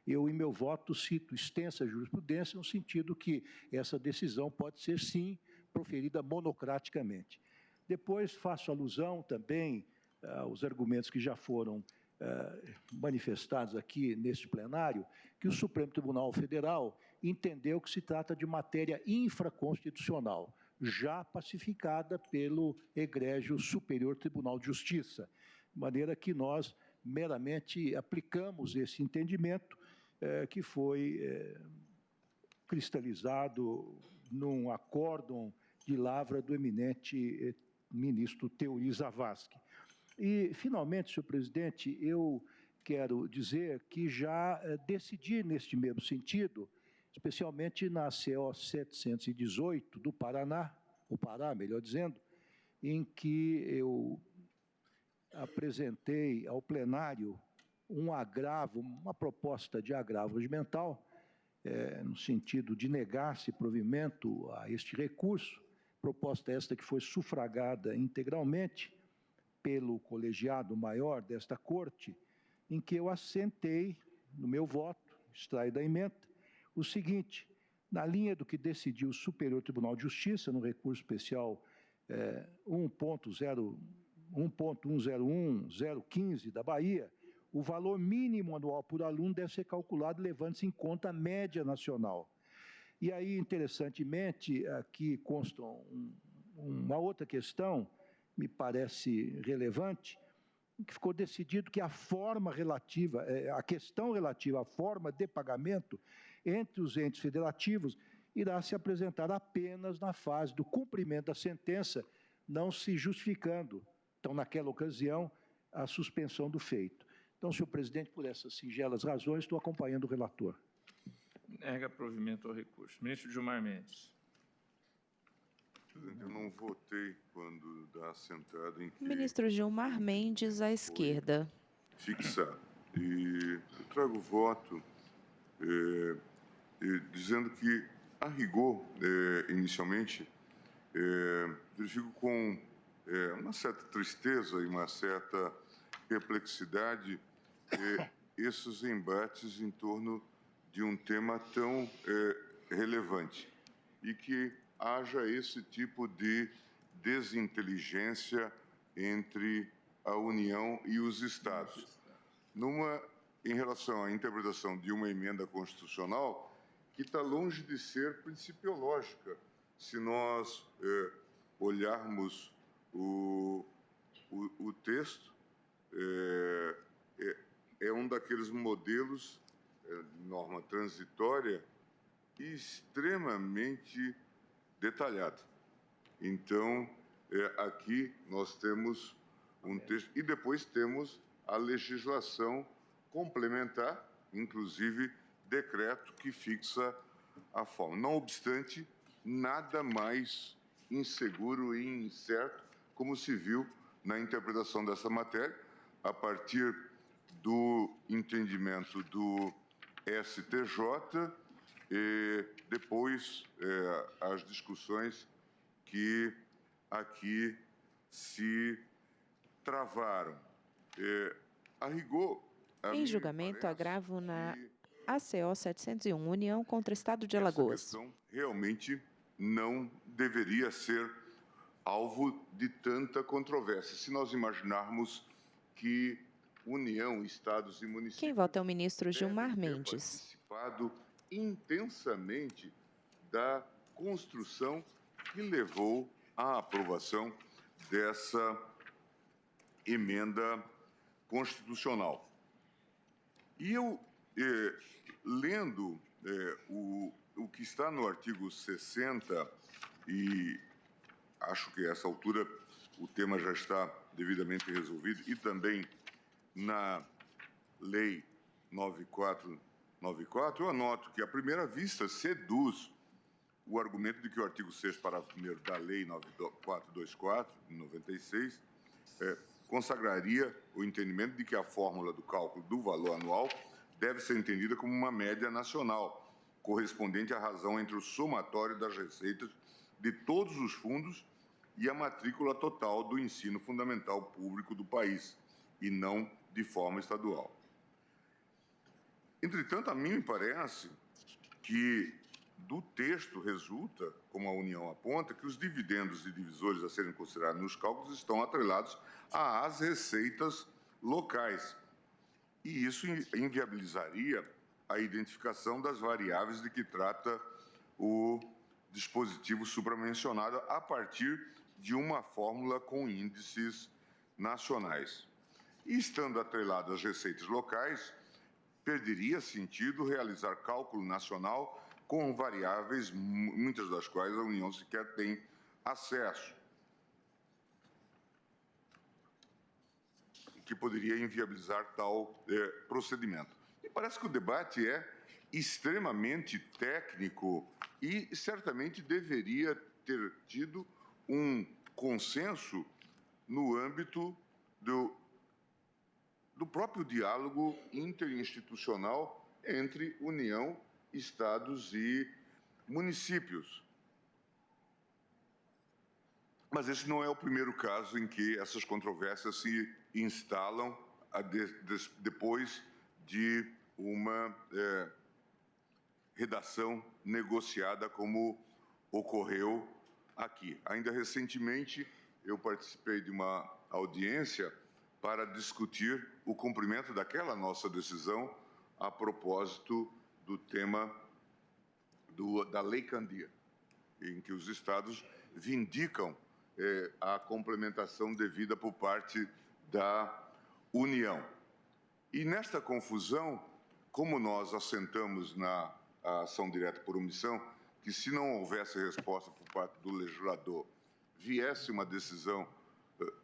Eu, em meu voto, cito extensa jurisprudência no sentido que essa decisão pode ser, sim, proferida monocraticamente. Depois, faço alusão também aos argumentos que já foram manifestados aqui neste plenário, que o Supremo Tribunal Federal entendeu que se trata de matéria infraconstitucional, já pacificada pelo egrégio Superior Tribunal de Justiça, de maneira que nós meramente aplicamos esse entendimento que foi cristalizado num acórdão de lavra do eminente ministro Teori Zavascki. E, finalmente, senhor presidente, eu quero dizer que já decidi neste mesmo sentido, especialmente na CO 718 do Paraná, o Pará, melhor dizendo, em que eu apresentei ao plenário um agravo, uma proposta de agravo regimental, no sentido de negar-se provimento a este recurso, proposta esta que foi sufragada integralmente pelo colegiado maior desta Corte, em que eu assentei no meu voto, extraio da emenda, o seguinte: na linha do que decidiu o Superior Tribunal de Justiça, no recurso especial 1.101015 da Bahia, o valor mínimo anual por aluno deve ser calculado levando-se em conta a média nacional. E aí, interessantemente, aqui consta uma outra questão, me parece relevante, que ficou decidido que a forma relativa, a questão relativa à forma de pagamento entre os entes federativos irá se apresentar apenas na fase do cumprimento da sentença, não se justificando, então, naquela ocasião, a suspensão do feito. Então, senhor presidente, por essas singelas razões, estou acompanhando o relator.
Nega provimento ao recurso. Ministro Gilmar Mendes.
Eu não votei quando da assentada em que...
Ministro Gilmar Mendes, à esquerda.
Fixado. E eu trago voto dizendo que, a rigor, inicialmente, eu fico com uma certa tristeza e uma certa perplexidade esses embates em torno de um tema tão relevante e que haja esse tipo de desinteligência entre a União e os Estados. Em relação à interpretação de uma emenda constitucional que está longe de ser principiológica, se nós olharmos o texto, é um daqueles modelos de norma transitória extremamente detalhado. Então, aqui nós temos um texto, e depois temos a legislação complementar, inclusive decreto que fixa a forma. Não obstante, nada mais inseguro e incerto como se viu na interpretação dessa matéria, a partir do entendimento do STJ e depois as discussões que aqui se travaram. A rigor,
em julgamento, agravo na ACO 701, União contra Estado de Alagoas.
Essa questão realmente não deveria ser alvo de tanta controvérsia. Se nós imaginarmos que União, Estados e municípios...
Quem vota é o ministro Gilmar Mendes.
...participado intensamente da construção que levou à aprovação dessa emenda constitucional. E eu, lendo o que está no artigo 60, e acho que a essa altura o tema já está devidamente resolvido, e também na Lei 9494, eu anoto que, à primeira vista, seduz o argumento de que o artigo 6º, parágrafo 1º da Lei 9424, de 96, consagraria o entendimento de que a fórmula do cálculo do valor anual deve ser entendida como uma média nacional, correspondente à razão entre o somatório das receitas de todos os fundos e a matrícula total do ensino fundamental público do país, e não de forma estadual. Entretanto, a mim me parece que do texto resulta, como a União aponta, que os dividendos e divisores a serem considerados nos cálculos estão atrelados às receitas locais. E isso inviabilizaria a identificação das variáveis de que trata o dispositivo supramencionado a partir de uma fórmula com índices nacionais. E estando atrelado às receitas locais, perderia sentido realizar cálculo nacional com variáveis, muitas das quais a União sequer tem acesso, que poderia inviabilizar tal procedimento. E parece que o debate é extremamente técnico e certamente deveria ter tido um consenso no âmbito do próprio diálogo interinstitucional entre União, Estados e municípios. Mas esse não é o primeiro caso em que essas controvérsias se instalam depois de uma redação negociada como ocorreu aqui. Ainda recentemente, eu participei de uma audiência para discutir o cumprimento daquela nossa decisão a propósito do tema da Lei Candia, em que os estados vindicam a complementação devida por parte da União. E nesta confusão, como nós assentamos na ação direta por omissão, que se não houvesse resposta por parte do legislador, viesse uma decisão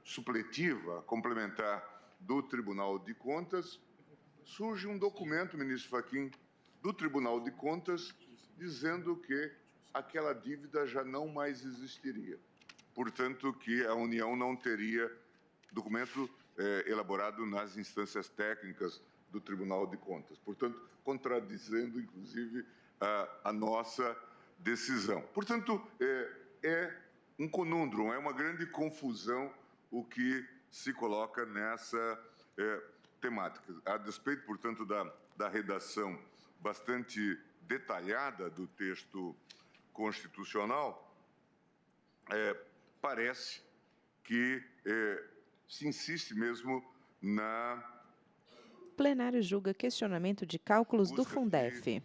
supletiva, complementar do Tribunal de Contas, surge um documento, ministro Fachin, do Tribunal de Contas, dizendo que aquela dívida já não mais existiria. Portanto, que a União não teria documento elaborado nas instâncias técnicas do Tribunal de Contas. Portanto, contradizendo, inclusive, a nossa decisão. Portanto, é um conundrum, é uma grande confusão o que se coloca nessa temática. A despeito, portanto, da redação bastante detalhada do texto constitucional, parece que se insiste mesmo na...
Plenário julga questionamento de cálculos do Fundef.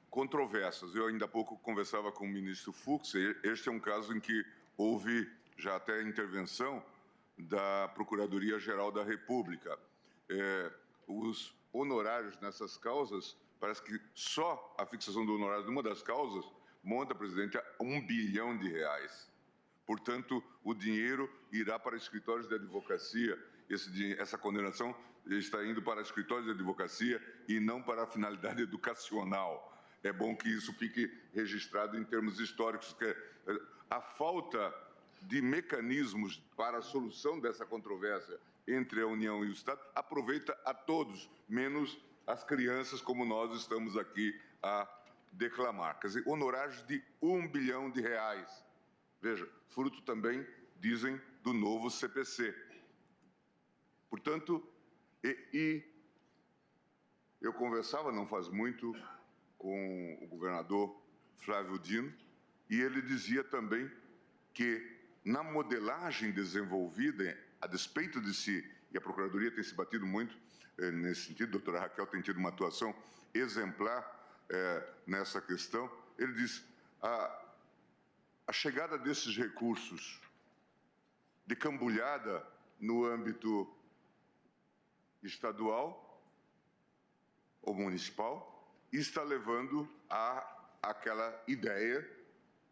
Controvérsias. Eu ainda há pouco conversava com o ministro Fux, este é um caso em que houve já até intervenção da Procuradoria-Geral da República. Os honorários nessas causas, parece que só a fixação do honorário de uma das causas monta, presidente, a R$1 bilhão. Portanto, o dinheiro irá para escritórios de advocacia. Essa condenação está indo para escritórios de advocacia e não para a finalidade educacional. É bom que isso fique registrado em termos históricos, que a falta de mecanismos para a solução dessa controvérsia entre a União e o Estado aproveita a todos, menos as crianças, como nós estamos aqui a declamar. Quer dizer, honorários de R$1 bilhão. Veja, fruto também, dizem, do novo CPC. Portanto, eu conversava não faz muito com o governador Flávio Dino e ele dizia também que na modelagem desenvolvida, a despeito de si, e a Procuradoria tem se batido muito nesse sentido, a doutora Raquel tem tido uma atuação exemplar nessa questão, ele diz, a chegada desses recursos de cambulhada no âmbito estadual ou municipal está levando a aquela ideia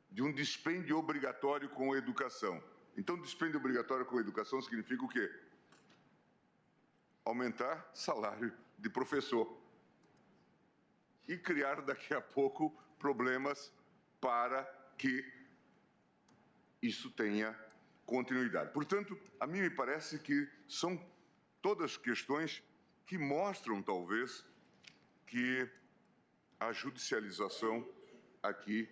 de um dispêndio obrigatório com a educação. Então, dispêndio obrigatório com a educação significa o quê? Aumentar salário de professor e criar daqui a pouco problemas para que isso tenha continuidade. Portanto, a mim me parece que são todas questões que mostram, talvez, que a judicialização aqui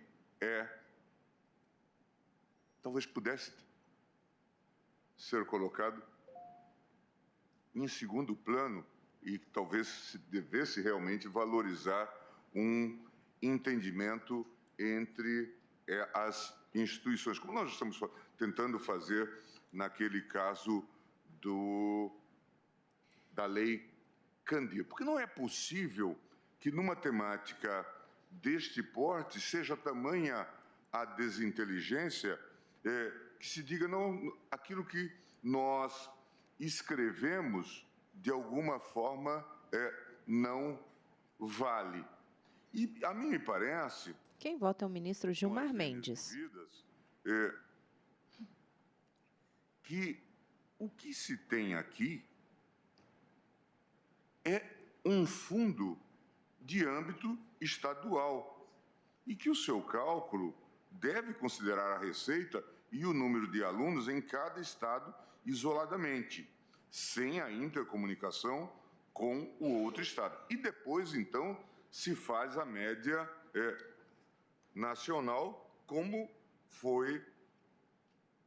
talvez pudesse ser colocado em segundo plano e talvez se devesse realmente valorizar um entendimento entre as instituições, como nós estamos tentando fazer naquele caso da Lei Candir. Porque não é possível que numa temática deste porte seja tamanha a desinteligência que se diga não, aquilo que nós escrevemos de alguma forma não vale. E a mim me parece...
Quem vota é o ministro Gilmar Mendes.
Que o que se tem aqui é um fundo de âmbito estadual e que o seu cálculo deve considerar a receita e o número de alunos em cada estado isoladamente, sem a intercomunicação com o outro estado. E depois, então, se faz a média nacional, como foi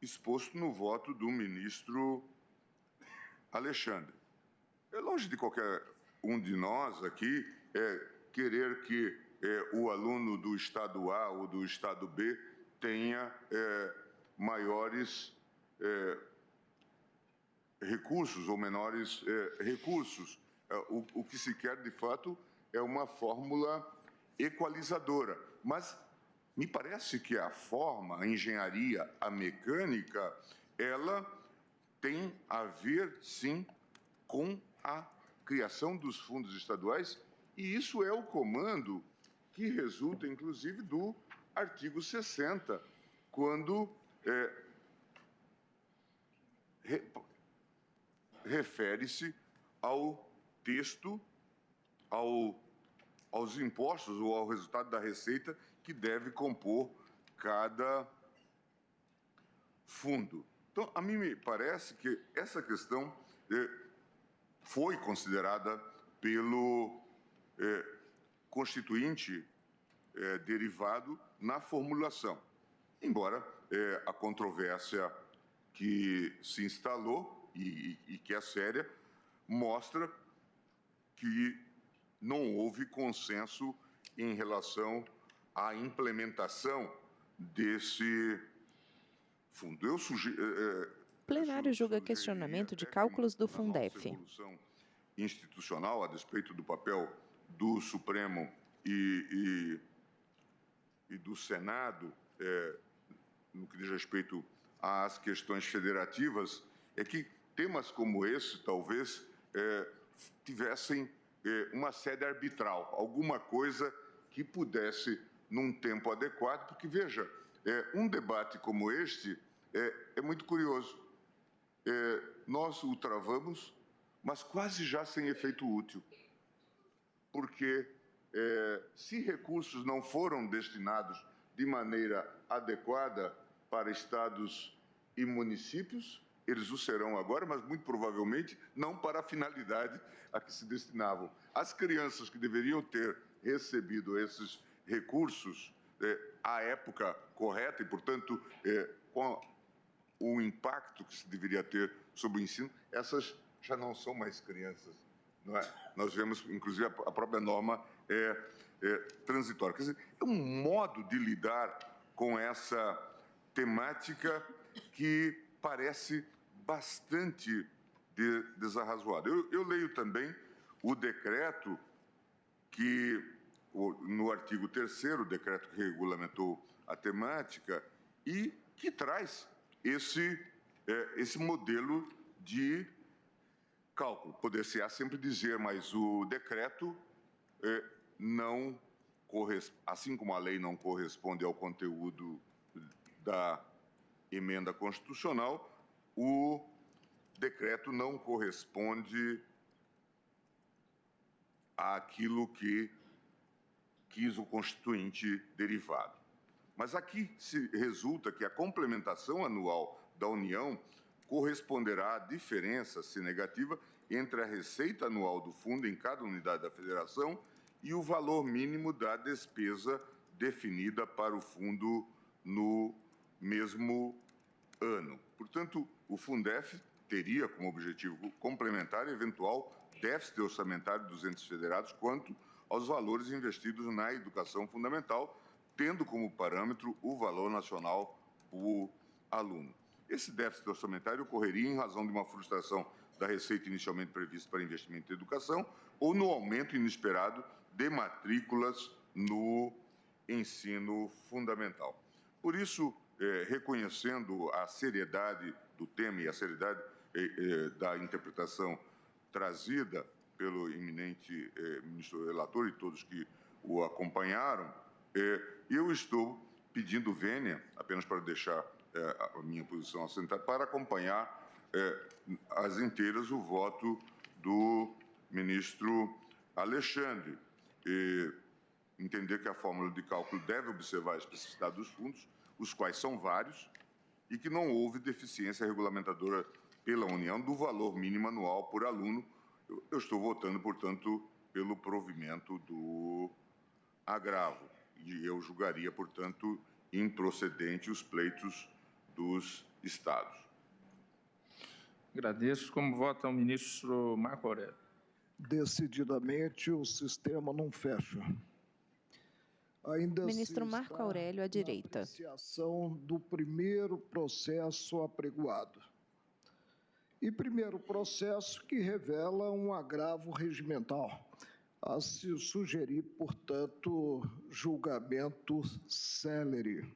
exposto no voto do ministro Alexandre. É longe de qualquer um de nós aqui querer que o aluno do estado A ou do estado B tenha maiores recursos ou menores recursos. O que se quer, de fato, é uma fórmula equalizadora. Mas me parece que a forma, a engenharia, a mecânica, ela tem a ver, sim, com a criação dos fundos estaduais, e isso é o comando que resulta, inclusive, do artigo 60, quando refere-se ao texto, aos impostos ou ao resultado da receita que deve compor cada fundo. Então, a mim me parece que essa questão foi considerada pelo constituinte derivado na formulação, embora a controvérsia que se instalou e que é séria mostra que não houve consenso em relação à implementação desse fundo.
O plenário julga questionamento de cálculos do Fundef.
Evolução institucional, a despeito do papel do Supremo e do Senado, no que diz respeito às questões federativas, é que temas como esse, talvez, tivessem uma sede arbitral, alguma coisa que pudesse, num tempo adequado, porque, veja, um debate como este é muito curioso. Nós o travamos, mas quase já sem efeito útil, porque se recursos não foram destinados de maneira adequada para estados e municípios, eles o serão agora, mas muito provavelmente não para a finalidade a que se destinavam. As crianças que deveriam ter recebido esses recursos à época correta e, portanto, com o impacto que se deveria ter sobre o ensino, essas já não são mais crianças, não é? Nós vemos, inclusive, a própria norma transitória. Quer dizer, é um modo de lidar com essa temática que parece bastante desarrazoado. Eu leio também o decreto que, no artigo 3º, o decreto que regulamentou a temática, e que traz esse modelo de cálculo. Poder-se-á sempre dizer, mas o decreto não corresponde, assim como a lei não corresponde ao conteúdo da emenda constitucional, o decreto não corresponde àquilo que quis o Constituinte derivado. Mas aqui resulta que a complementação anual da União corresponderá à diferença, se negativa, entre a receita anual do fundo em cada unidade da Federação e o valor mínimo da despesa definida para o fundo no mesmo ano. Portanto, o Fundef teria como objetivo complementar eventual déficit orçamentário dos entes federados quanto aos valores investidos na educação fundamental, tendo como parâmetro o valor nacional por aluno. Esse déficit orçamentário ocorreria em razão de uma frustração da receita inicialmente prevista para investimento em educação ou no aumento inesperado de matrículas no ensino fundamental. Por isso, reconhecendo a seriedade do tema e a seriedade da interpretação trazida pelo eminente ministro relator e todos que o acompanharam, eu estou pedindo vênia, apenas para deixar a minha posição assentada, para acompanhar às inteiras o voto do ministro Alexandre. Entender que a fórmula de cálculo deve observar a especificidade dos fundos, os quais são vários, e que não houve deficiência regulamentadora pela União do valor mínimo anual por aluno. Eu estou votando, portanto, pelo provimento do agravo. E eu julgaria, portanto, improcedente os pleitos dos Estados.
Agradeço. Como vota o ministro Marco Aurélio?
Decididamente, o sistema não fecha. Ainda
Ministro Marco Aurélio, à direita.
Apreciação do primeiro processo apregoado. E primeiro processo que revela um agravo regimental, a se sugerir, portanto, julgamento célere.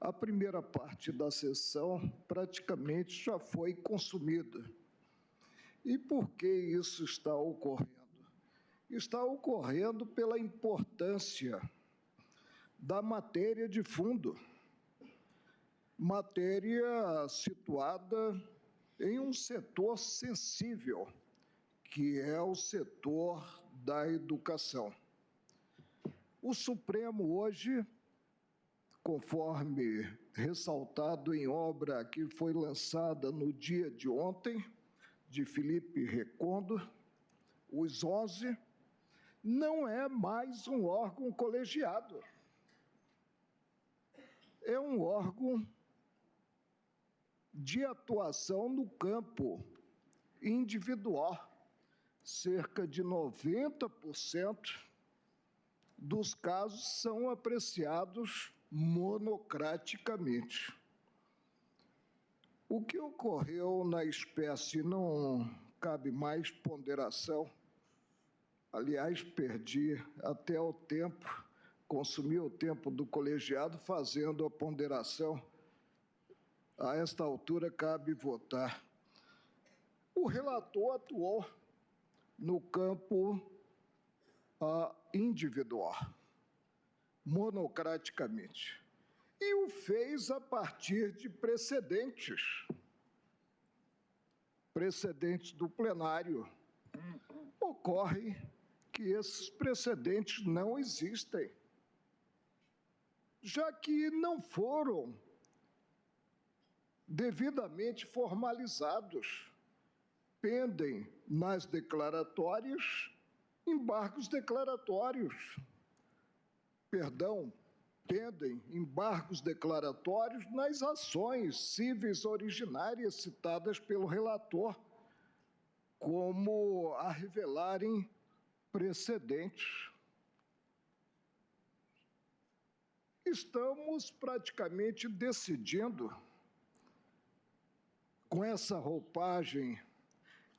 A primeira parte da sessão praticamente já foi consumida. E por que isso está ocorrendo? Está ocorrendo pela importância da matéria de fundo, matéria situada em um setor sensível, que é o setor da educação. O Supremo hoje, conforme ressaltado em obra que foi lançada no dia de ontem, de Felipe Recondo, os 11, não é mais um órgão colegiado. É um órgão de atuação no campo individual. Cerca de 90% dos casos são apreciados monocraticamente. O que ocorreu na espécie não cabe mais ponderação. Aliás, perdi até o tempo, consumi o tempo do colegiado fazendo a ponderação. A esta altura, cabe votar. O relator atuou no campo individual, monocraticamente, e o fez a partir de precedentes do plenário. Ocorre que esses precedentes não existem, já que não foram devidamente formalizados, pendem nas declaratórias embargos declaratórios. Pendem embargos declaratórios nas ações cíveis originárias citadas pelo relator, como a revelarem precedentes. Estamos praticamente decidindo, com essa roupagem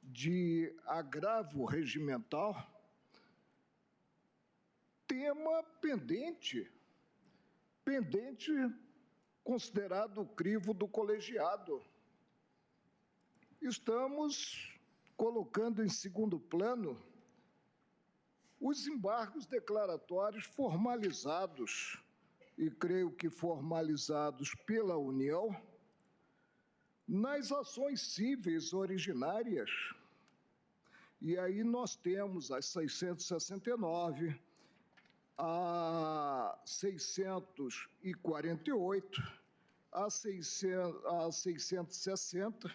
de agravo regimental, tema pendente considerado o crivo do colegiado. Estamos colocando em segundo plano os embargos declaratórios formalizados, e creio que formalizados pela União, nas ações cíveis originárias. E aí nós temos as 669, a 648, a 660,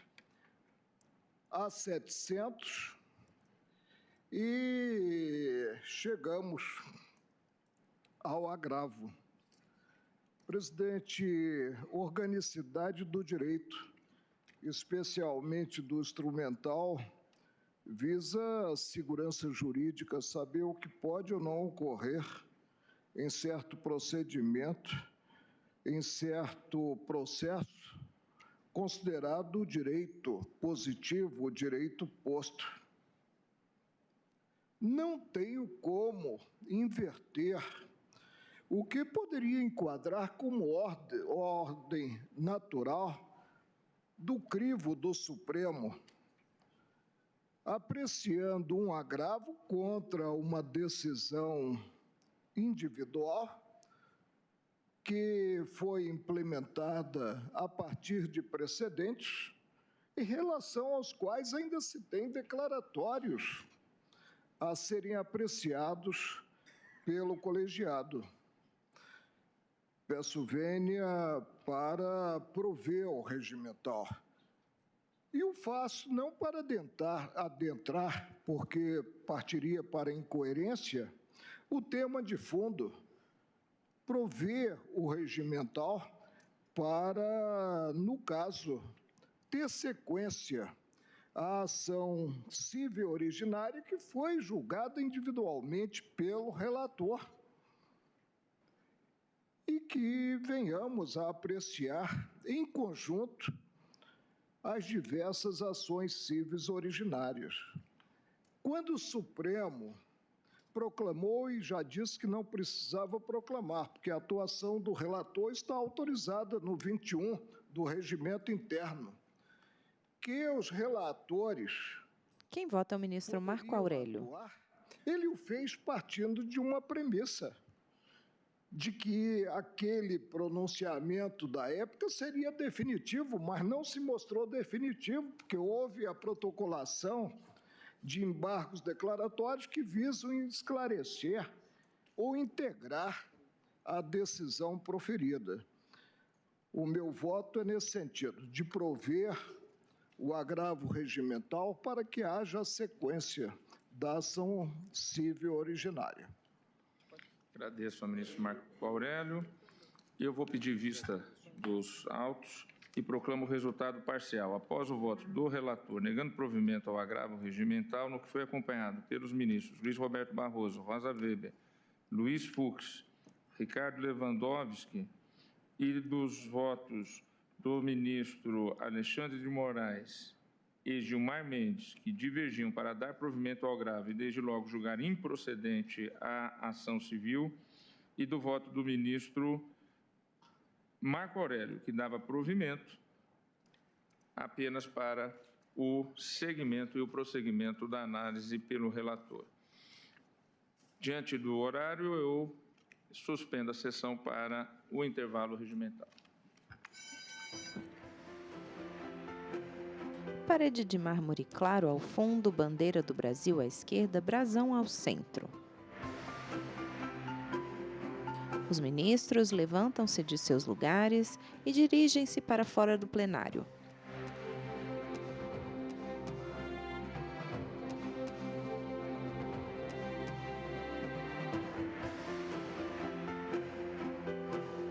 a 700, e chegamos ao agravo. Presidente, organicidade do direito, especialmente do instrumental, visa a segurança jurídica, saber o que pode ou não ocorrer em certo procedimento, em certo processo, considerado o direito positivo, o direito posto. Não tenho como inverter o que poderia enquadrar como ordem natural do crivo do Supremo, apreciando um agravo contra uma decisão individual que foi implementada a partir de precedentes em relação aos quais ainda se tem declaratórios a serem apreciados pelo colegiado. Peço vênia para prover o regimental. E o faço não para adentrar, porque partiria para incoerência, o tema de fundo, prover o regimental para, no caso, ter sequência à ação civil originária que foi julgada individualmente pelo relator e que venhamos a apreciar em conjunto as diversas ações cíveis originárias. Quando o Supremo proclamou e já disse que não precisava proclamar, porque a atuação do relator está autorizada no 21 do Regimento Interno, que os relatores...
Quem vota é o ministro Marco Aurélio.
Ele o fez partindo de uma premissa, de que aquele pronunciamento da época seria definitivo, mas não se mostrou definitivo, porque houve a protocolação de embargos declaratórios que visam esclarecer ou integrar a decisão proferida. O meu voto é nesse sentido, de prover o agravo regimental para que haja sequência da ação civil originária.
Agradeço ao ministro Marco Aurélio. Eu vou pedir vista dos autos e proclamo o resultado parcial. Após o voto do relator, negando provimento ao agravo regimental, no que foi acompanhado pelos ministros Luiz Roberto Barroso, Rosa Weber, Luiz Fux, Ricardo Lewandowski, e dos votos do ministro Alexandre de Moraes e Gilmar Mendes, que divergiam para dar provimento ao agravo e, desde logo, julgar improcedente a ação civil, e do voto do ministro Marco Aurélio, que dava provimento apenas para o segmento e o prosseguimento da análise pelo relator. Diante do horário, eu suspendo a sessão para o intervalo regimental.
Parede de mármore claro ao fundo, bandeira do Brasil à esquerda, brasão ao centro. Os ministros levantam-se de seus lugares e dirigem-se para fora do plenário.